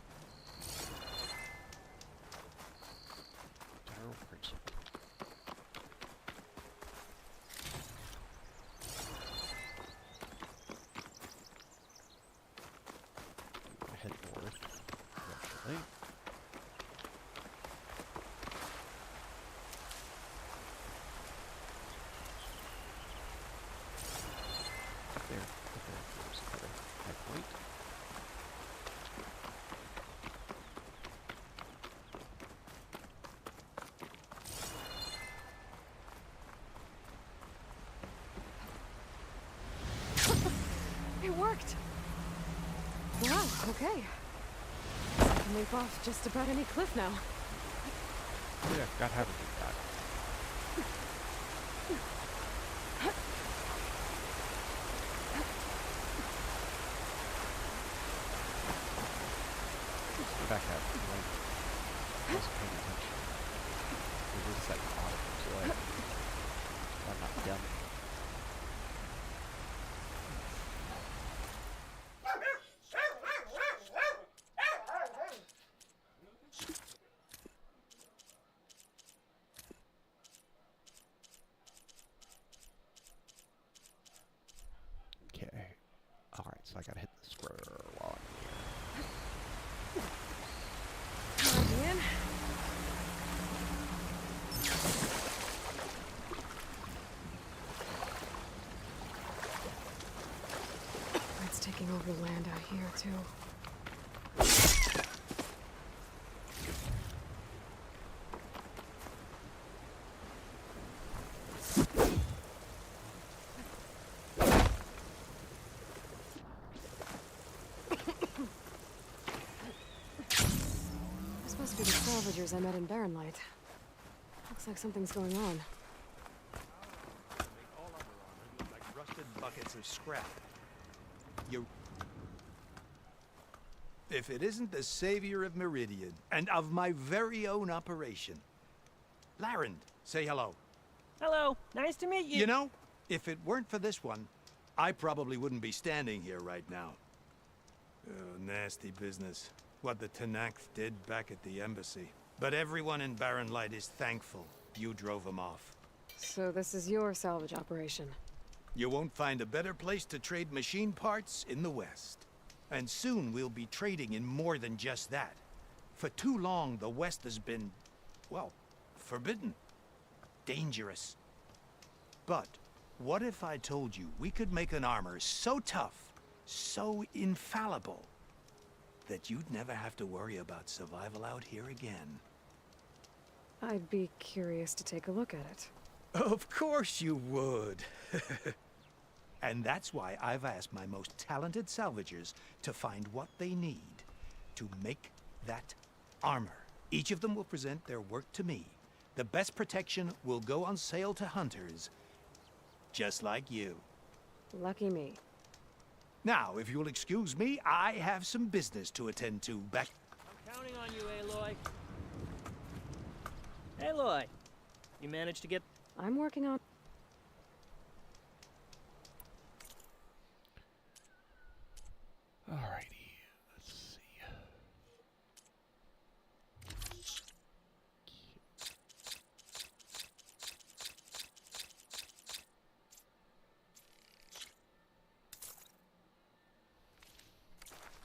Okay. I can leap off just about any cliff now. Yeah, forgot how to do that. Back up. I wasn't paying attention. It is like audible, so I'm not dumb. Okay. Alright, so I gotta hit the square while I'm here. Again. It's taking over land out here, too. This must be the salvagers I met in Barren Light. Looks like something's going on. Like rusted buckets of scrap. If it isn't the savior of Meridian, and of my very own operation. Larend, say hello. Hello, nice to meet you. You know, if it weren't for this one, I probably wouldn't be standing here right now. Oh, nasty business. What the Tenakth did back at the embassy. But everyone in Barren Light is thankful you drove them off. So this is your salvage operation? You won't find a better place to trade machine parts in the West. And soon we'll be trading in more than just that. For too long, the West has been, well, forbidden. Dangerous. But what if I told you we could make an armor so tough, so infallible, that you'd never have to worry about survival out here again? I'd be curious to take a look at it. Of course you would. And that's why I've asked my most talented salvagers to find what they need to make that armor. Each of them will present their work to me. The best protection will go on sale to hunters, just like you. Lucky me. Now, if you'll excuse me, I have some business to attend to back... I'm counting on you, Aloy. Aloy, you managed to get... I'm working on... Alrighty, let's see.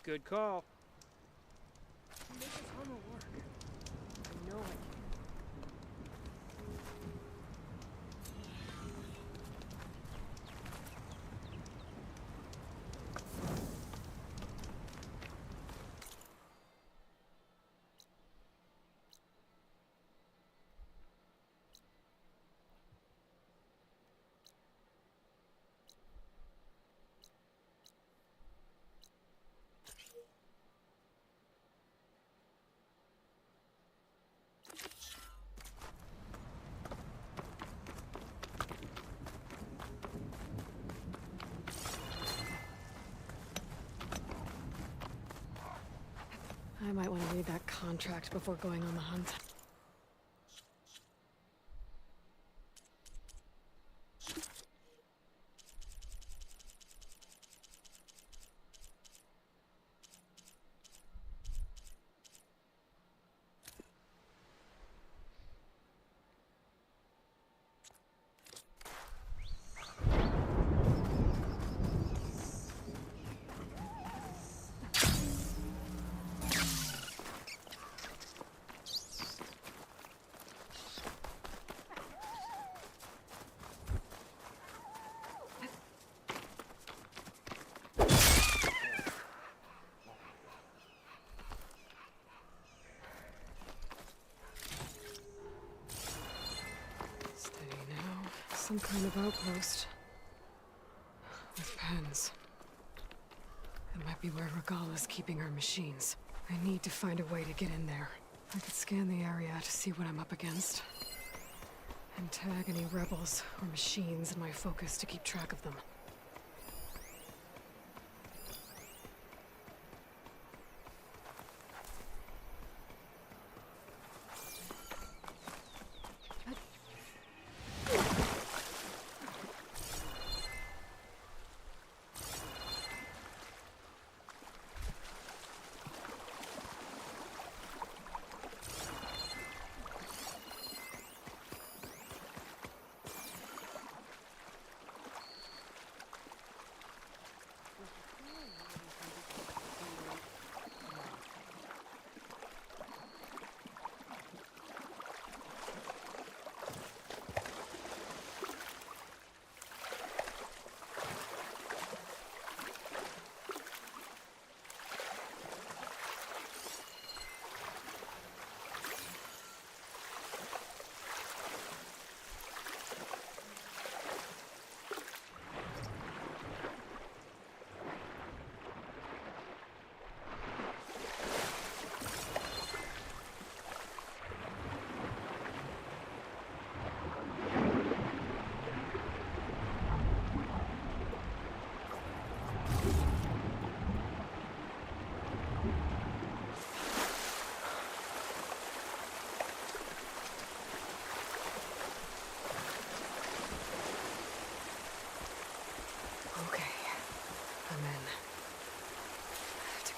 Good call. Make this armor work. I know I can. I might want to read that contract before going on the hunt. Some kind of outpost. With pens. And might be where Regala's keeping her machines. I need to find a way to get in there. I could scan the area to see what I'm up against. And tag any rebels or machines in my focus to keep track of them.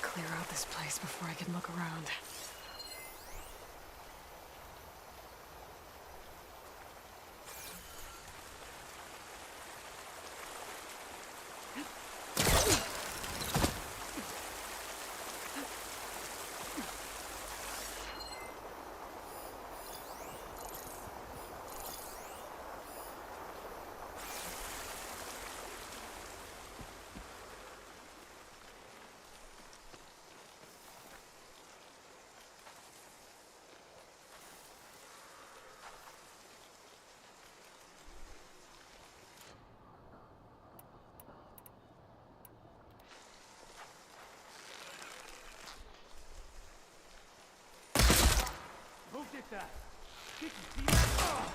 Clear out this place before I can look around. Who did that? Did you see that?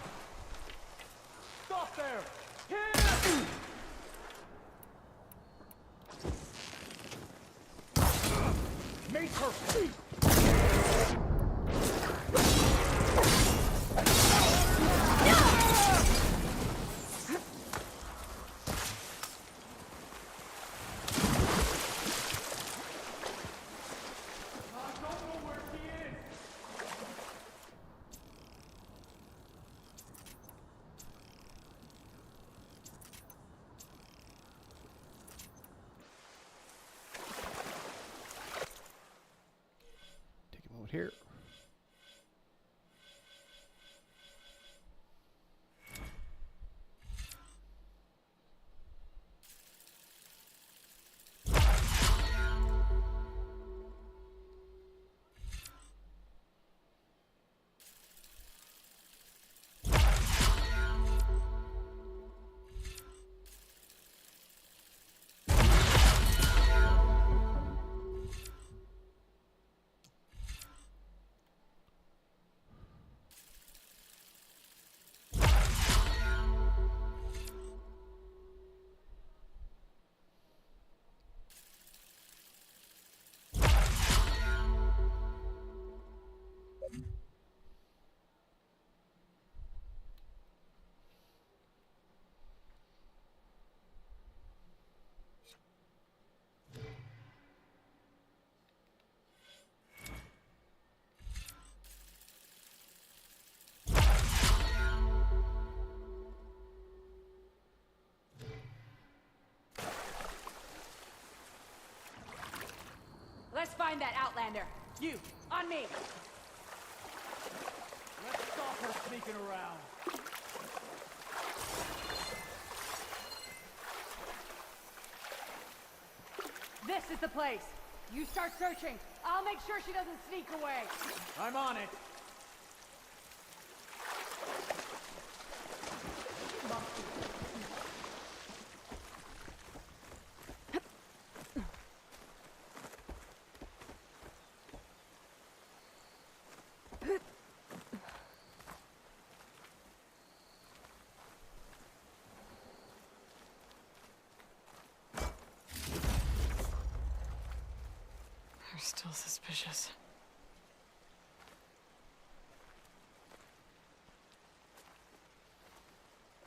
Stop there! Here! Make her feet! Here. Let's find that Outlander. You, on me. Let's stop her sneaking around. This is the place. You start searching. I'll make sure she doesn't sneak away. I'm on it. still suspicious.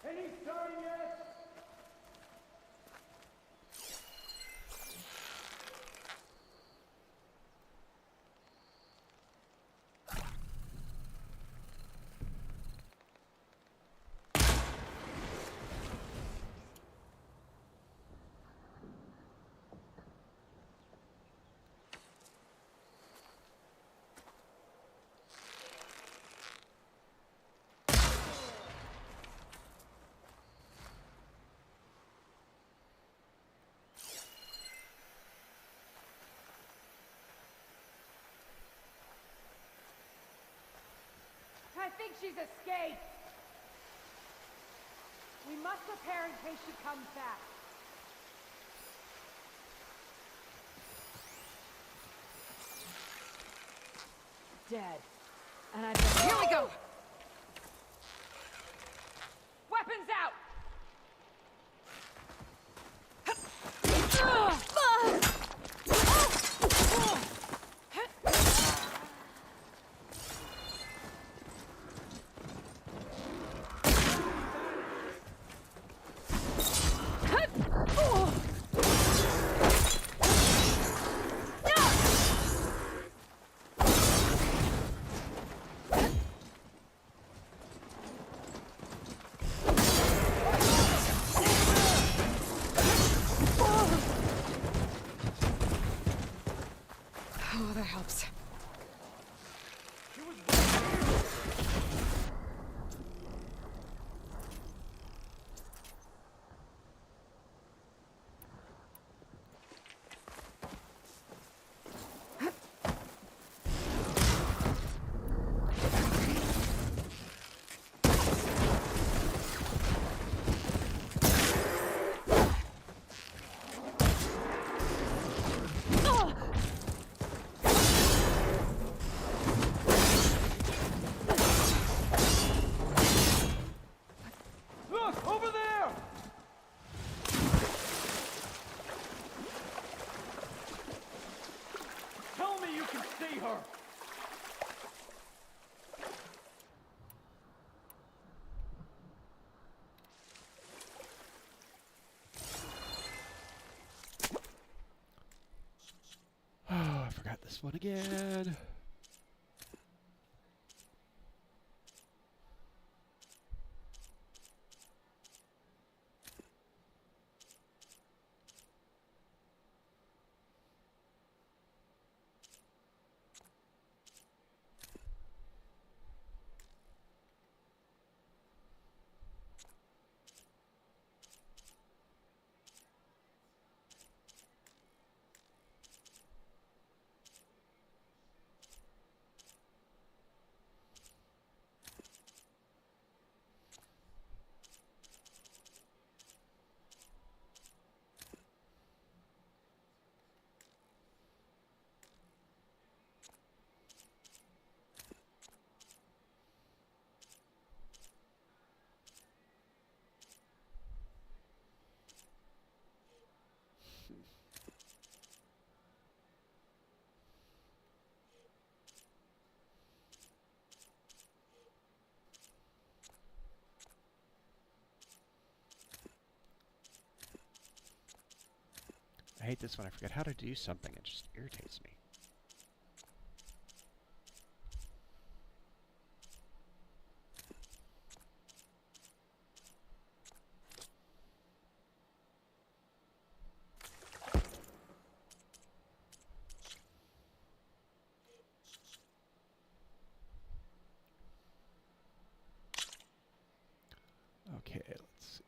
Any sign yet? I think she's escaped. We must prepare in case she comes back. Dead. And I just... Here we go! Weapons out! Oh, that helps. Look, over there! Tell me you can see her! Oh, I forgot this one again. I hate this when I forget how to do something. It just irritates me. Okay, let's see.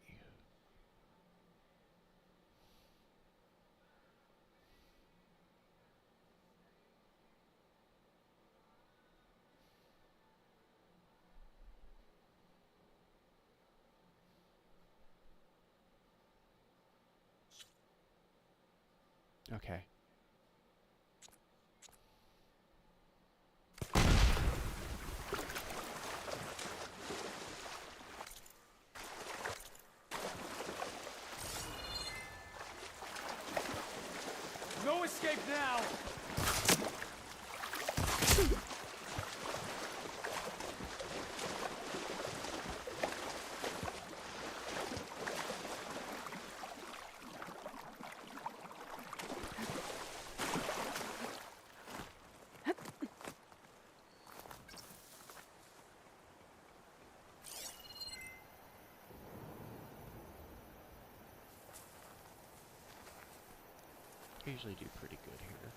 Okay. No escape now! I usually do pretty good here.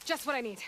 Just what I need.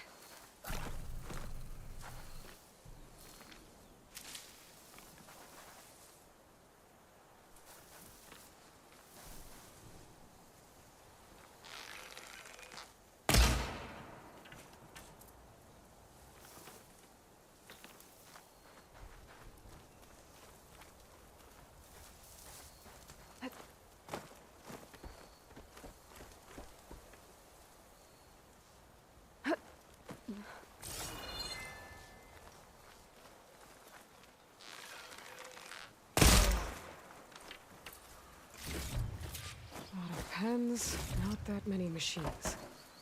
Pens, not that many machines.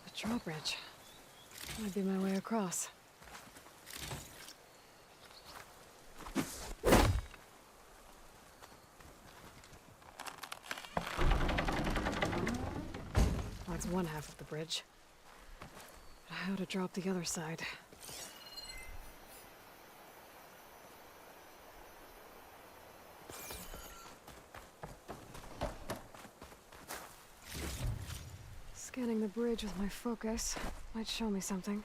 A drawbridge. Might be my way across. That's one half of the bridge. But how to drop the other side? Scanning the bridge with my focus might show me something.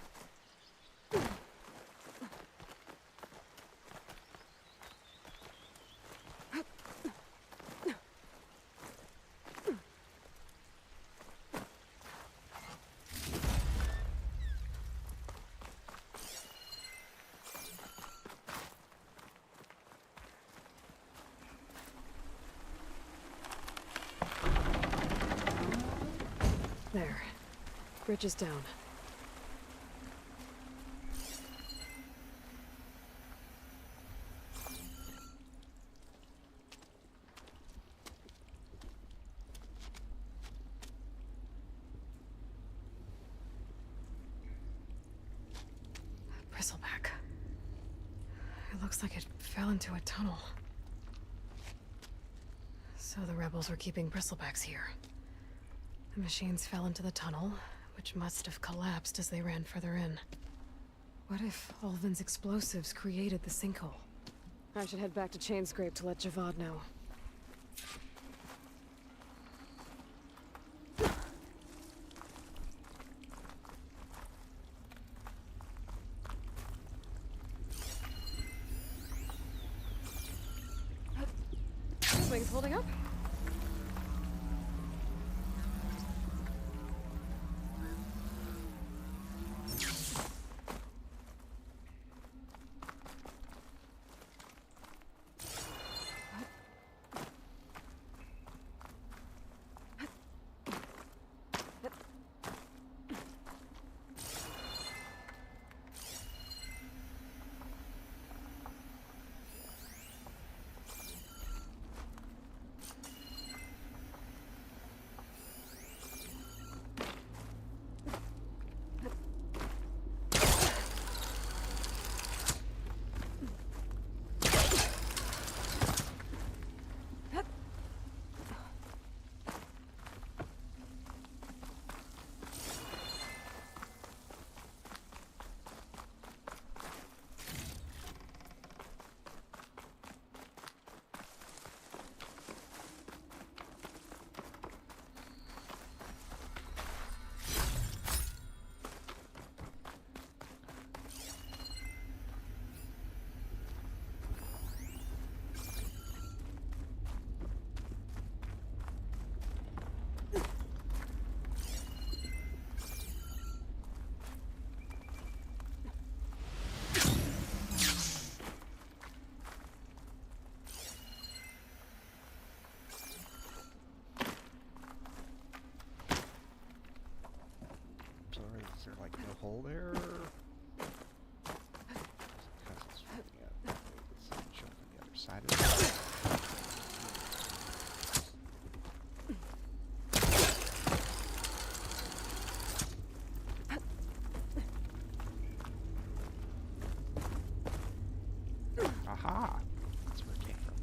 There. Bridge is down. Bristleback. It looks like it fell into a tunnel. So the rebels were keeping bristlebacks here. The machines fell into the tunnel, which must have collapsed as they ran further in. What if Ulvin's explosives created the sinkhole? I should head back to Chainscrape to let Javad know. Swing's holding up? side of it. Aha! That's where it came from.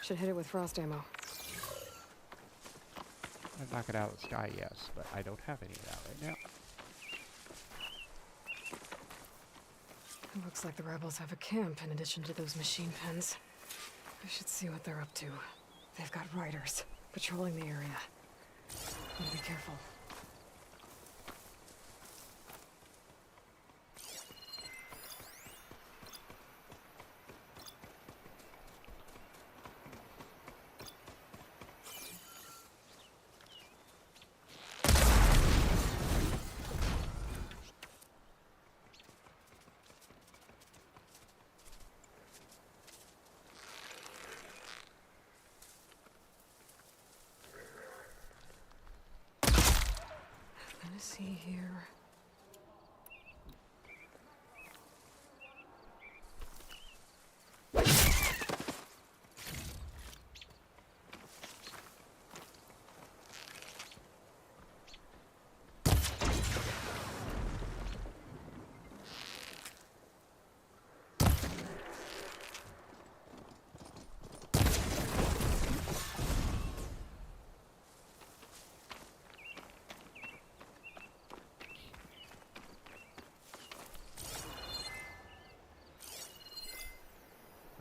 Should hit it with frost ammo. I'd knock it out of the sky, yes, but I don't have any of that right now. It looks like the rebels have a camp in addition to those machine pens. I should see what they're up to. They've got riders patrolling the area. Need to be careful. Let's see here.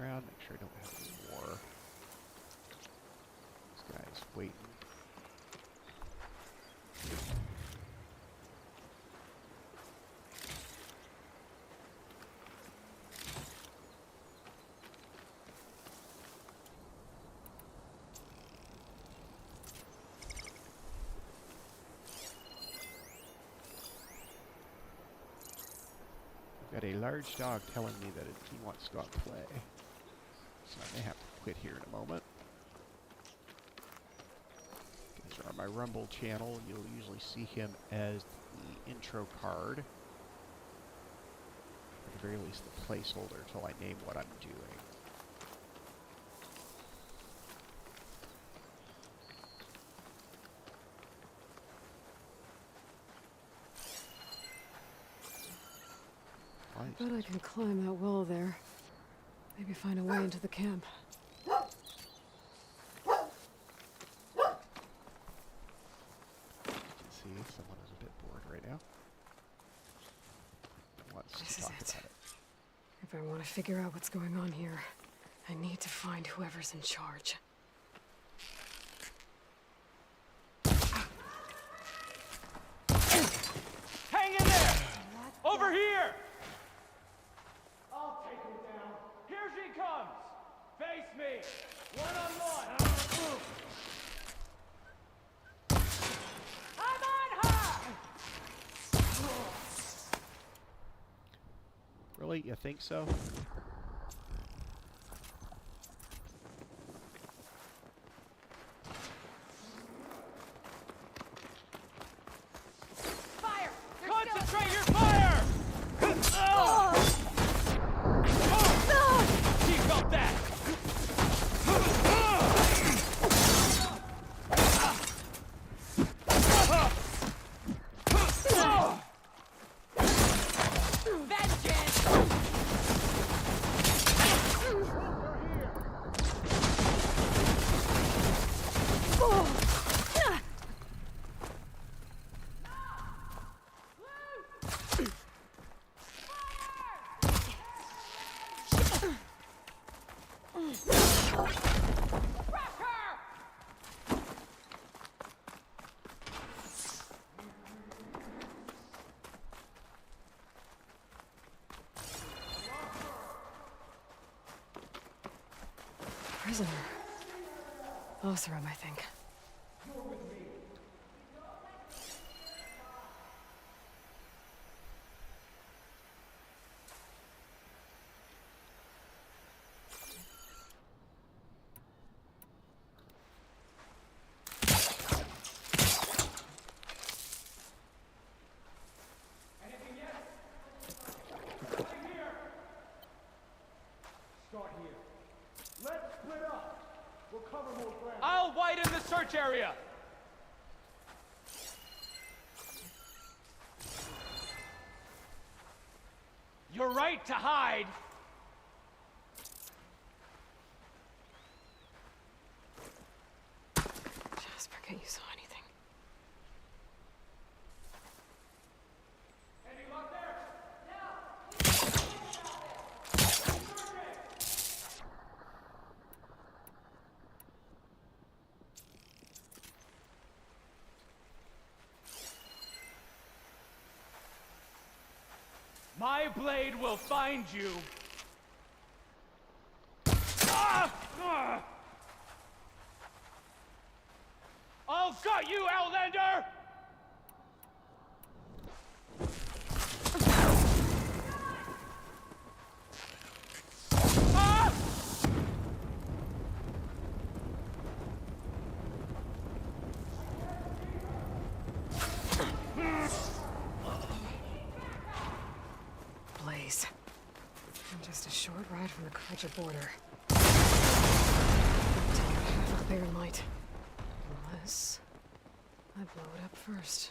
Around, make sure I don't have any more. This guy's waiting. Got a large dog telling me that he wants to go out and play. So I may have to quit here in a moment. These are on my Rumble channel. You'll usually see him as the intro card. At the very least, the placeholder until I name what I'm doing. I bet I can climb that wall there. Maybe find a way into the camp. You can see someone is a bit bored right now. Wants This to is talk it. about it. If I want to figure out what's going on here, I need to find whoever's in charge. Hang in there! Over here! I'll take him down. Here she comes! Face me! One-on-one! Really? You think so? Fire! Concentrate your fire! Keep up that! Prisoner. Oseram, I think. I'll widen the search area! You're right to hide! Just forget you saw anything. Any luck there? My blade will find you! I'll gut you, Outlander! Blaze. And just a short ride from the Karja border. Take out half of the Baron might. Unless I blow it up first.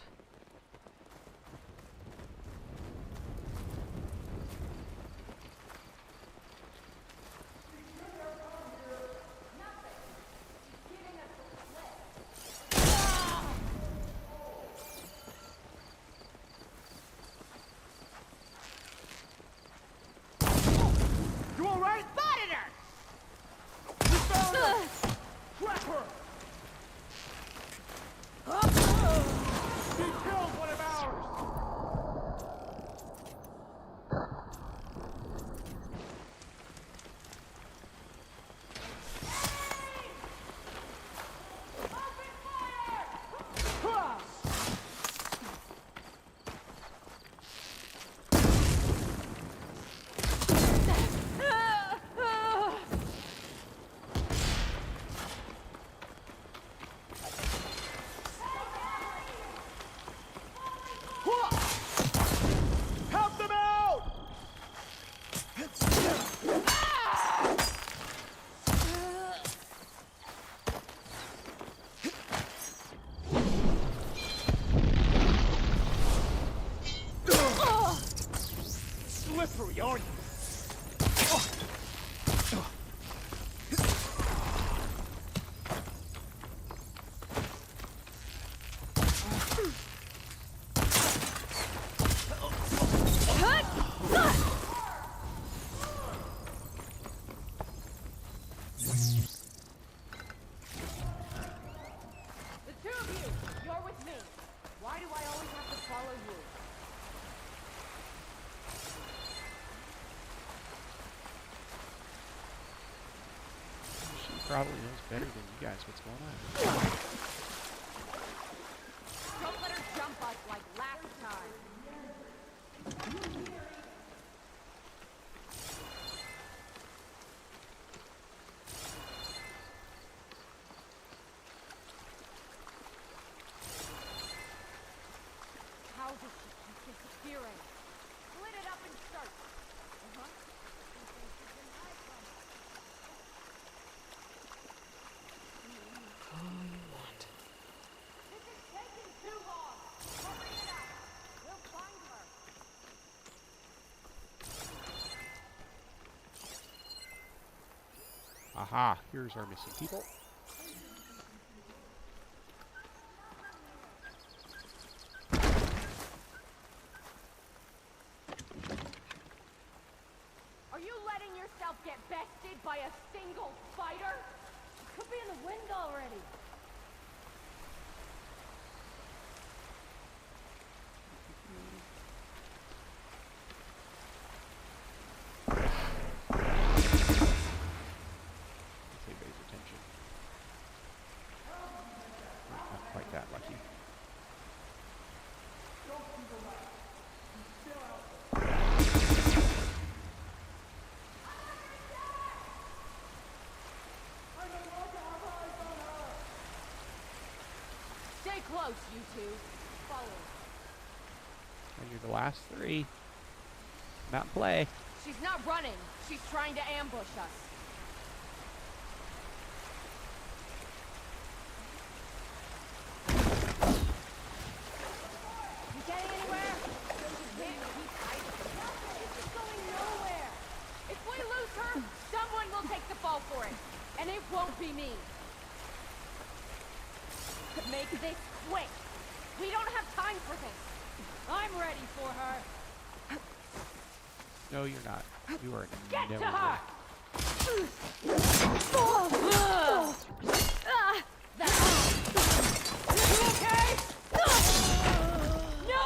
You alright? Spotted her! We found her! Trap her! She killed one of ours! Help them out! Slippery, aren't you? The two of you, you're with me. Why do I always have to follow you? She probably knows better than you guys what's going on. Don't let her jump us like last time. gearing. Split it up and start. Uh-huh. All you want. This is taking too long. Hurry it up. We'll find her. Aha, here's our missing people. Are you letting yourself get bested by a single fighter? Could be in the wind already. He pays attention. Not quite that lucky. Stay close, you two. Follow. And you're the last three. Not in play. She's not running. She's trying to ambush us. You getting anywhere? Can't keep fighting. It's just going nowhere. If we lose her, someone will take the fall for it. And it won't be me. Make this quick. We don't have time for this. I'm ready for her. No, you're not. You are Get never to her! You okay? No!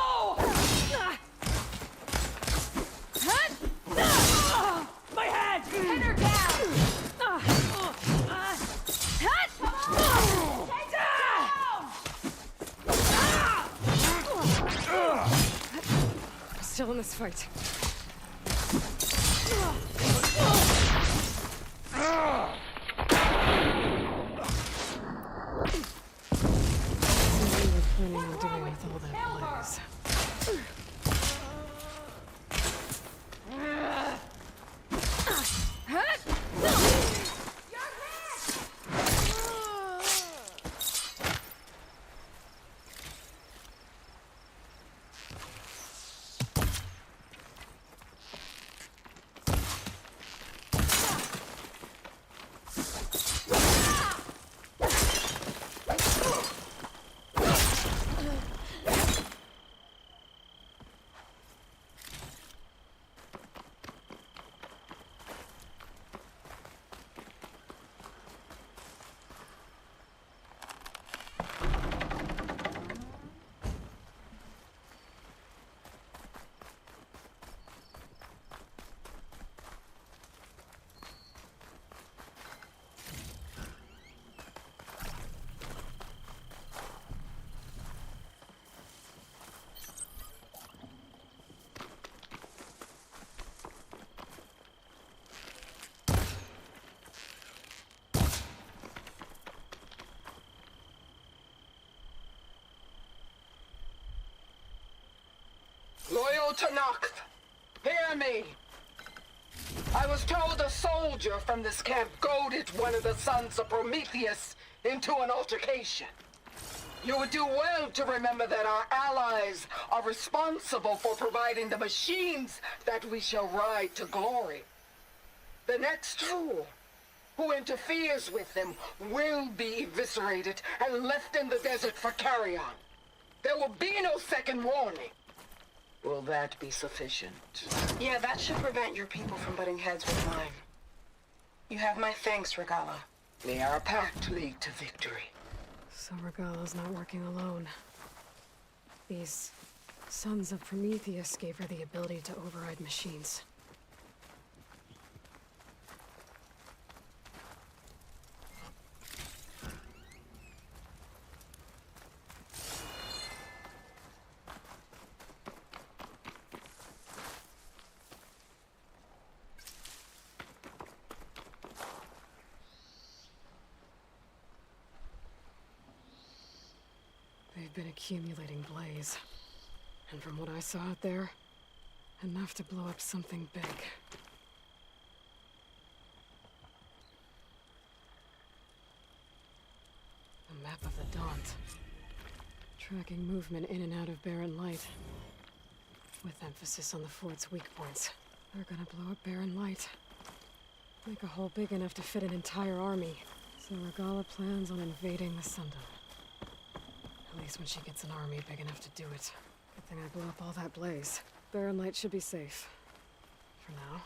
My head! Hit her down! Take her down! Still in this fight. What were you planning on doing with all that blaze? Loyal Tanakh, hear me. I was told a soldier from this camp goaded one of the sons of Prometheus into an altercation. You would do well to remember that our allies are responsible for providing the machines that we shall ride to glory. The next fool who interferes with them will be eviscerated and left in the desert for carrion. There will be no second warning. Will that be sufficient? Yeah, that should prevent your people from butting heads with mine. You have my thanks, Regala. May our pact lead to victory. So Regala's not working alone. These sons of Prometheus gave her the ability to override machines. They've been accumulating blaze. And from what I saw out there, enough to blow up something big. A map of the Daunt. Tracking movement in and out of Barren Light. With emphasis on the fort's weak points. They're gonna blow up Barren Light. Make a hole big enough to fit an entire army. So Regala plans on invading the Sundom. At least when she gets an army big enough to do it. Good thing I blew up all that blaze. Barren Light should be safe. For now.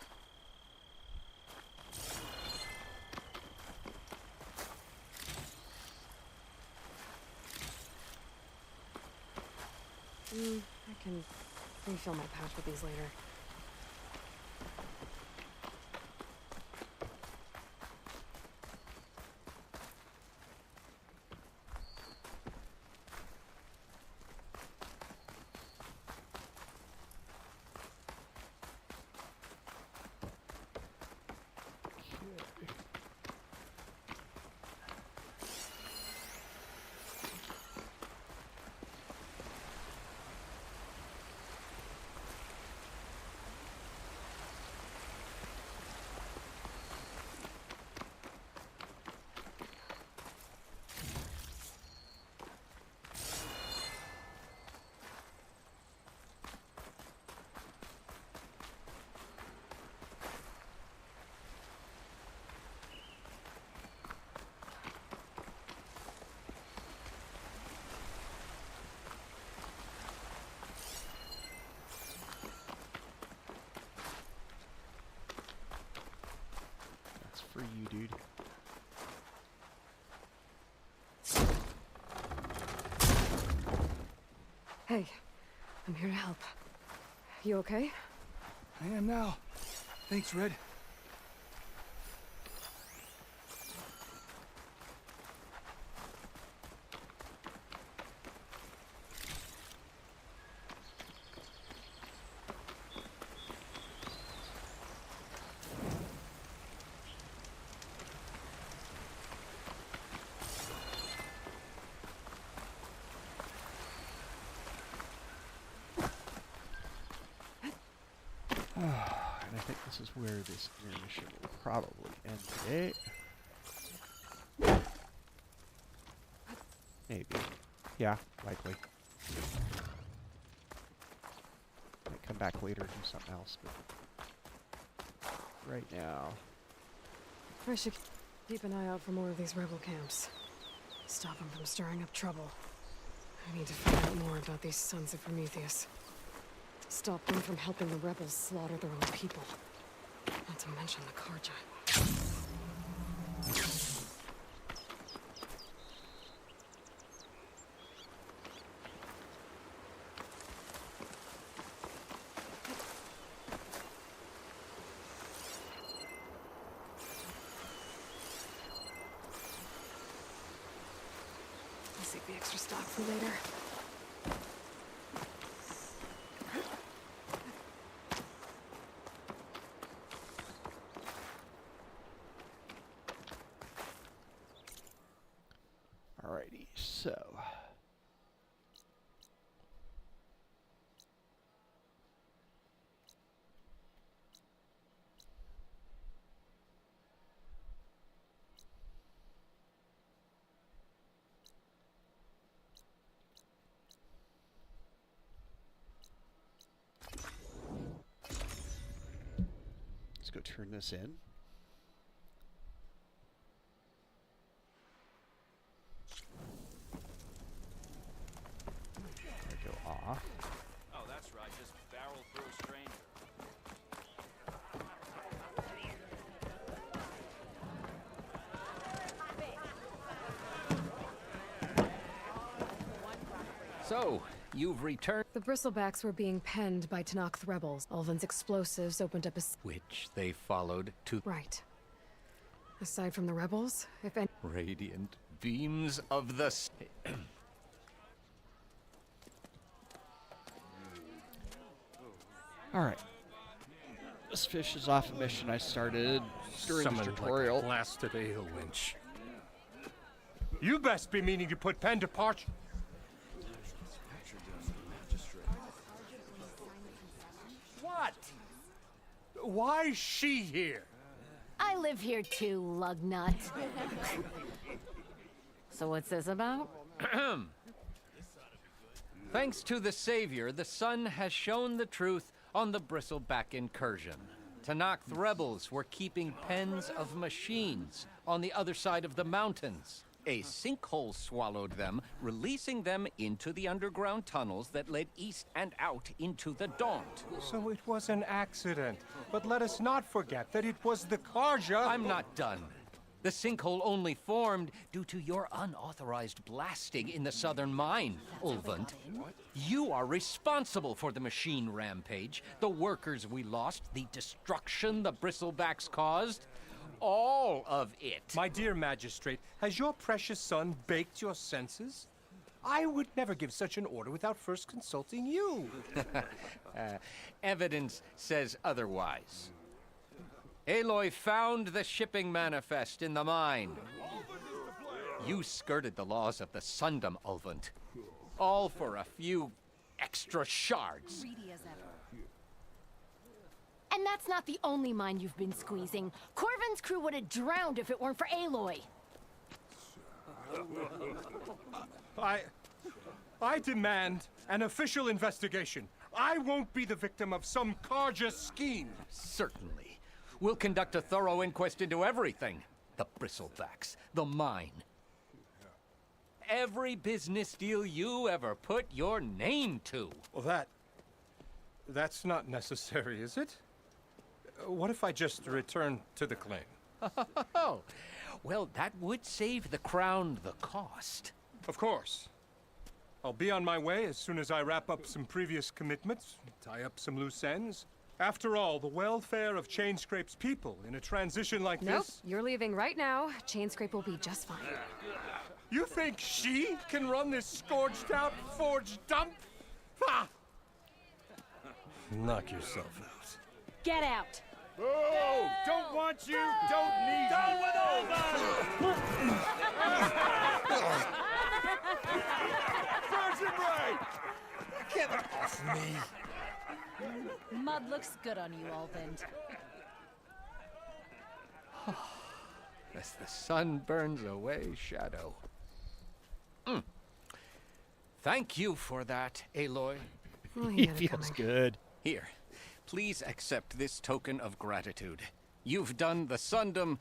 I can refill my pouch with these later. For you, dude. Hey, I'm here to help. You okay? I am now. Thanks, Red. And I think this is where this intermission will probably end today. Maybe. Yeah, likely. Might come back later and do something else, but right now. I should keep an eye out for more of these rebel camps. Stop them from stirring up trouble. I need to find out more about these sons of Prometheus. Stop them from helping the rebels slaughter their own people. Not to mention the Karja. I'll save the extra stock for later. Alrighty, so. Let's go turn this in. Off. Oh, that's right. Just barrel through a stranger. So, you've returned. The bristlebacks were being penned by Tanakh rebels. Ulvin's explosives opened up a... Which they followed to... Right. Aside from the rebels, if any... Radiant beams of the... Alright. This fish is off a mission I started during the tutorial. Like a blasted ale winch. You best be meaning to put pen to parchment. Why is she here? I live here too, lugnut. So what's this about? Thanks to the Savior, the sun has shown the truth on the Bristleback incursion. Tanakh rebels were keeping pens of machines on the other side of the mountains. A sinkhole swallowed them, releasing them into the underground tunnels that led east and out into the Daunt. So it was an accident. But let us not forget that it was the Karja. I'm not done. The sinkhole only formed due to your unauthorized blasting in the southern mine, Ulvund. You are responsible for the machine rampage, the workers we lost, the destruction the Bristlebacks caused. All of it. My dear magistrate, has your precious son baked your senses? I would never give such an order without first consulting you. Evidence says otherwise. Aloy found the shipping manifest in the mine. You skirted the laws of the Sundom, Ulvund. All for a few extra shards. And that's not the only mine you've been squeezing. Corvin's crew would have drowned if it weren't for Aloy. I demand an official investigation. I won't be the victim of some Karja scheme. Certainly. We'll conduct a thorough inquest into everything. The Bristlebacks, the mine. Every business deal you ever put your name to. Well, that's not necessary, is it? What if I just return to the claim? Oh, well, that would save the crown the cost. Of course. I'll be on my way as soon as I wrap up some previous commitments, tie up some loose ends. After all, the welfare of Chainscrape's people in a transition like Nope, this... you're leaving right now. Chainscrape will be just fine. You think she can run this scorched-out forged dump? Ha! Knock yourself out. Get out. Oh, don't want you, don't need you. Down with all Virgin right! Get off me! Mud looks good on you, Ulvund. As the sun burns away shadow. Thank you for that, Aloy. He feels good. Here, please accept this token of gratitude. You've done the Sundom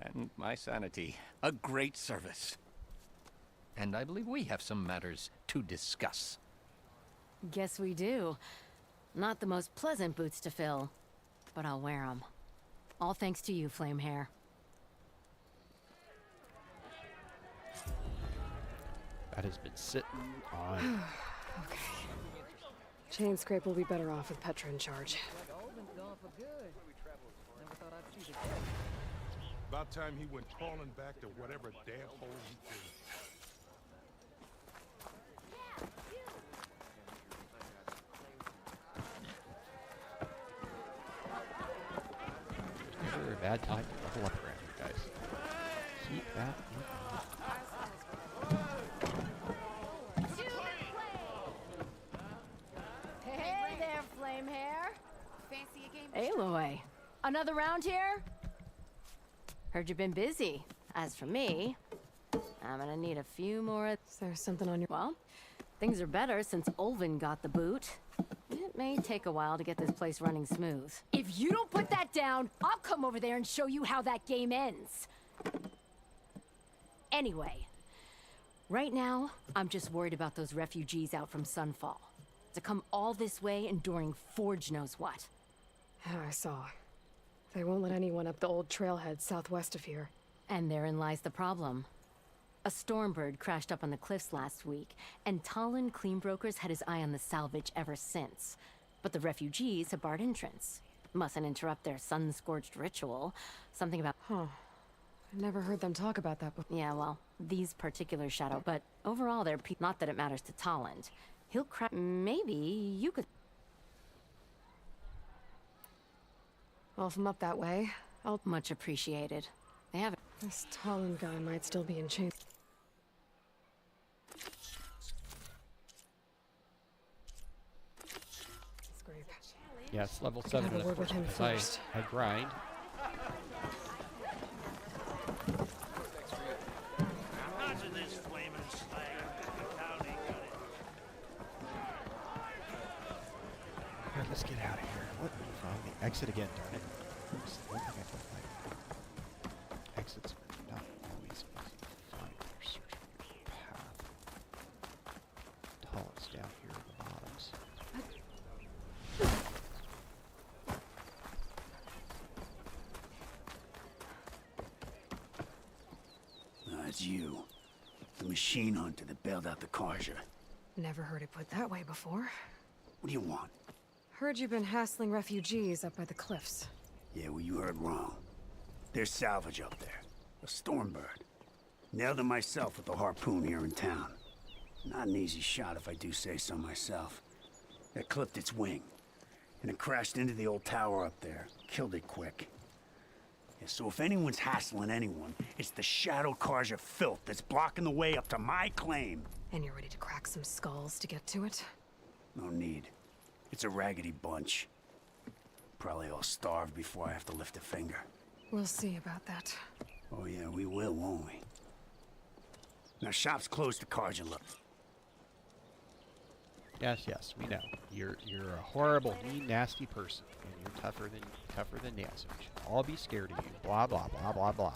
and my sanity a great service. And I believe we have some matters to discuss. Guess we do. Not the most pleasant boots to fill, but I'll wear them. All thanks to you, Flamehair. That has been sitting on. Okay. Chainscrape will be better off with Petra in charge. About time he went crawling back to whatever damn hole he came. Never a bad time to level up around you guys. Keep that in mind. Hey there, Flamehair. Fancy a game? Aloy, another round here? Heard you've been busy. As for me, I'm gonna need a few more. Is there something on your... Well, things are better since Ulvund got the boot. It may take a while to get this place running smooth. If you don't put that down, I'll come over there and show you how that game ends. Anyway, right now, I'm just worried about those refugees out from Sunfall. To come all this way enduring Forge knows what. Yeah, I saw. They won't let anyone up the old trailhead southwest of here. And therein lies the problem. A Stormbird crashed up on the cliffs last week, and Talon Cleanbrokers had his eye on the salvage ever since. But the refugees have barred entrance. Mustn't interrupt their sun-scorched ritual. Something about... Huh. I never heard them talk about that before. Yeah, well, these particular shadow... But overall, they're not that it matters to Talon. He'll crack... Maybe you could... Well, if I'm up that way, I'll... Much appreciated. They have... This Talon guy might still be in chains. Disgrace. escape. Yes, level Could 7 have a word with him because first. I grind. Imagine this flaming slag. Alright, let's get out of here. What? From the exit again, darn it. That's the one thing I don't like. Exits are not always easy to find when you're searching for your path. Tunnels down here at the bottoms. It's you. The machine hunter that bailed out the Karja. Never heard it put that way before. What do you want? Heard you've been hassling refugees up by the cliffs. Yeah, well, you heard wrong. There's salvage up there. A Stormbird. Nailed him myself with the harpoon here in town. Not an easy shot if I do say so myself. It clipped its wing. And it crashed into the old tower up there. Killed it quick. Yeah, so if anyone's hassling anyone, it's the Shadow Karja filth that's blocking the way up to my claim. And you're ready to crack some skulls to get to it? No need. It's a raggedy bunch. Probably all starved before I have to lift a finger. We'll see about that. Oh yeah, we will, won't we? Now shop's closed to Karja. Yes, we know. You're a horrible, mean, nasty person, and you're tougher than nails. We should all be scared of you. Blah blah blah blah blah.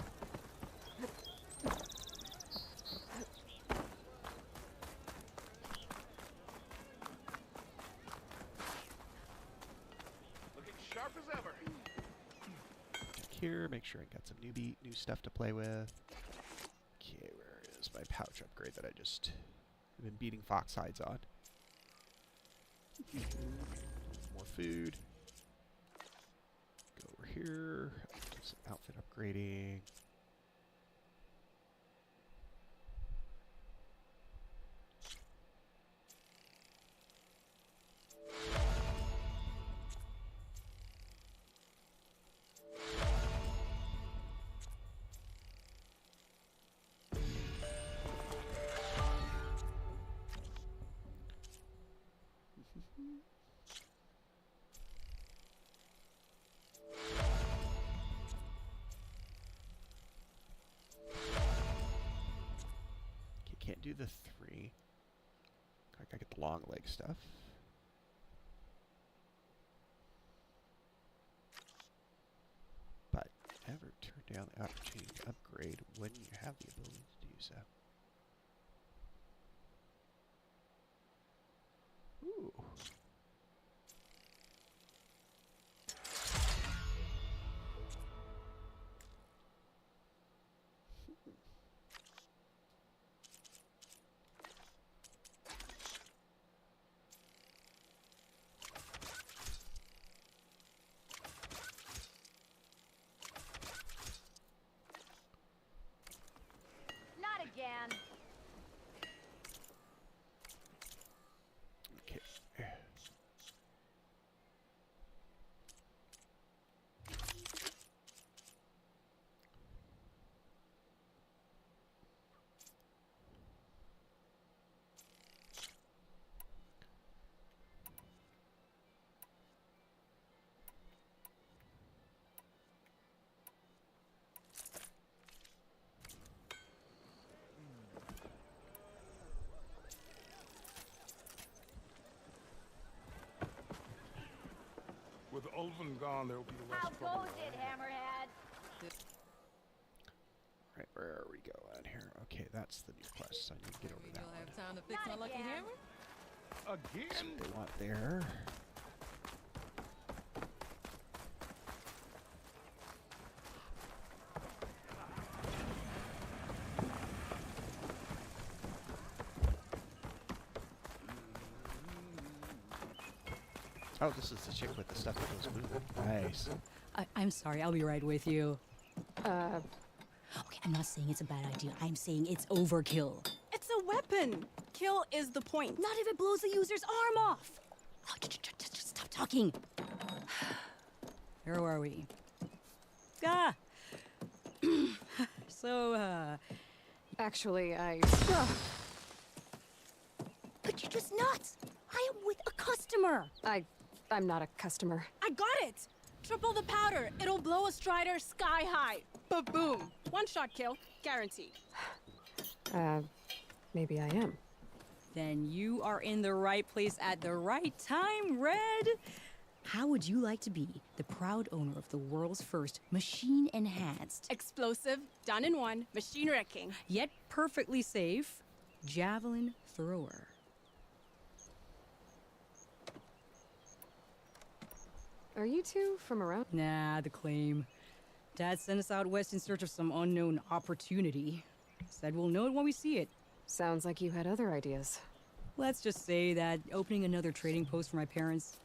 Looking sharp as ever. Here, make sure I got some new stuff to play with. Okay, where is my pouch upgrade that I just have been beating fox hides on? More food. Go over here. Do some outfit upgrading. Can't do the 3. I gotta get the long leg stuff. But never turn down the opportunity to upgrade when you have the ability to do so. Ooh. Not again. Okay. With Ulvin gone, there will be less How trouble. goes it, Hammerhead? Right, where are we going here? Okay, that's the new quest. I need to get over that one. Have time to fix my lucky hammer? That's what they want there. Oh, this is the chick with the stuff that goes moving. Nice. I'm sorry, I'll be right with you. Okay, I'm not saying it's a bad idea. I'm saying it's overkill. It's a weapon. Kill is the point. Not if it blows the user's arm off. Oh, just stop talking. Where were we? Ah! So, Actually, But you're just nuts! I am with a customer! I I'm not a customer. I got it! Triple the powder. It'll blow a Strider sky high. Ba-boom. One shot kill. Guaranteed. Maybe I am. Then you are in the right place at the right time, Red. How would you like to be the proud owner of the world's first machine-enhanced, Explosive, done in one, machine wrecking. yet perfectly safe, javelin thrower? Are you two from around? Nah, the claim. Dad sent us out west in search of some unknown opportunity. Said we'll know it when we see it. Sounds like you had other ideas. Let's just say that opening another trading post for my parents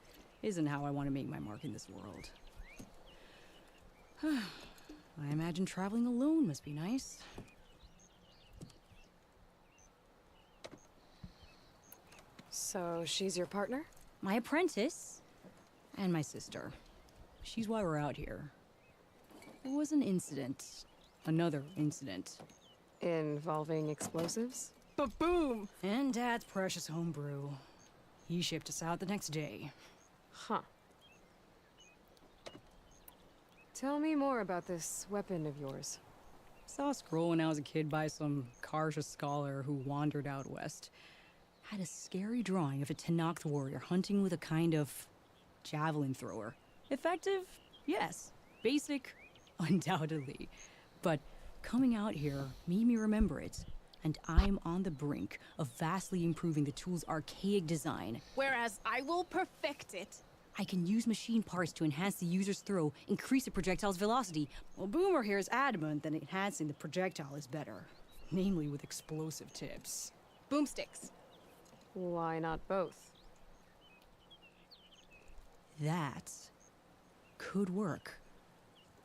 isn't how I want to make my mark in this world. I imagine traveling alone must be nice. So she's your partner? My apprentice and my sister. She's why we're out here. There was an incident. Another incident. Involving explosives? Ba-boom! And Dad's precious homebrew. He shipped us out the next day. Huh. Tell me more about this weapon of yours. Saw a scroll when I was a kid by some Karja scholar who wandered out west. Had a scary drawing of a Tenakth warrior hunting with a kind of javelin thrower. Effective? Yes. Basic? Undoubtedly. But coming out here made me remember it. And I'm on the brink of vastly improving the tool's archaic design. Whereas I will perfect it. I can use machine parts to enhance the user's throw, increase the projectile's velocity. Well, Boomer here is adamant that enhancing the projectile is better. Namely with explosive tips. Boomsticks. Why not both? That could work.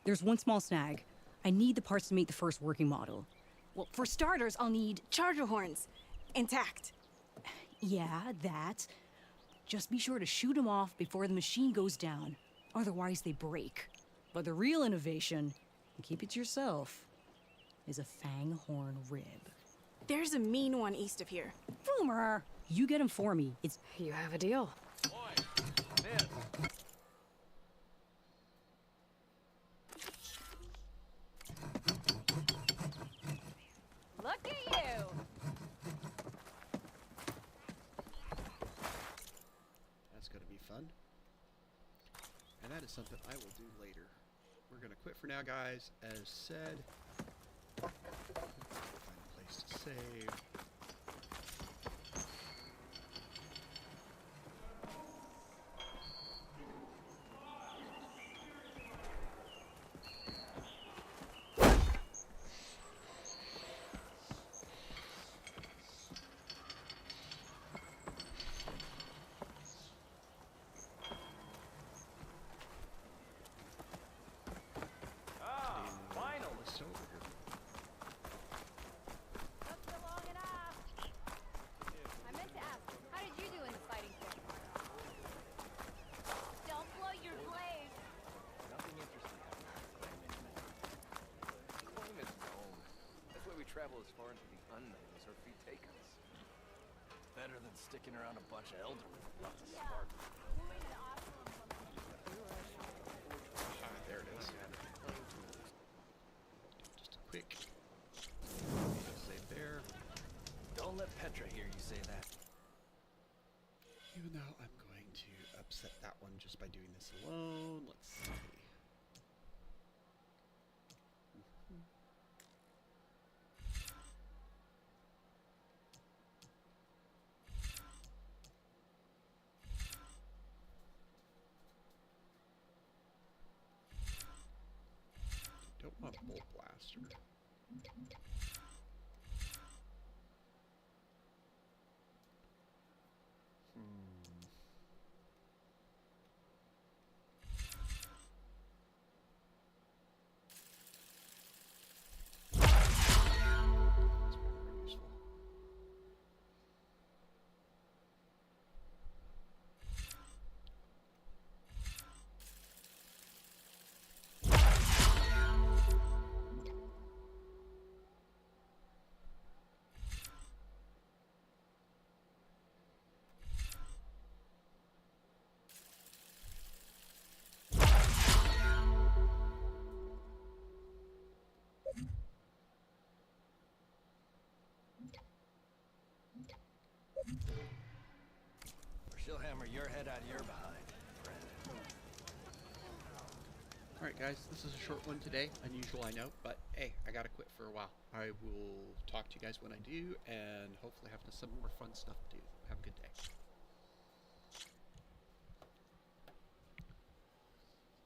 There's one small snag. I need the parts to make the first working model. Well, for starters, I'll need charger horns. Intact. Yeah, that. Just be sure to shoot them off before the machine goes down. Otherwise, they break. But the real innovation, and keep it to yourself, is a fang horn rib. There's a mean one east of here. Boomer! You get him for me. It's... You have a deal. Look at you! That's going to be fun. And that is something I will do later. We're going to quit for now, guys. As said, find a place to save. Travel as far into the unknown as our feet take us. Better than sticking around a bunch of elderly with lots of spark. There it is. Just a quick save there. Don't let Petra hear you say that. Even though I'm going to upset that one just by doing this alone. Let's see. Don't want a bolt blaster. hammer your head out of your behind, friend. Alright guys, this is a short one today. Unusual, I know, but hey, I gotta quit for a while. I will talk to you guys when I do, and hopefully have some more fun stuff to do. Have a good day.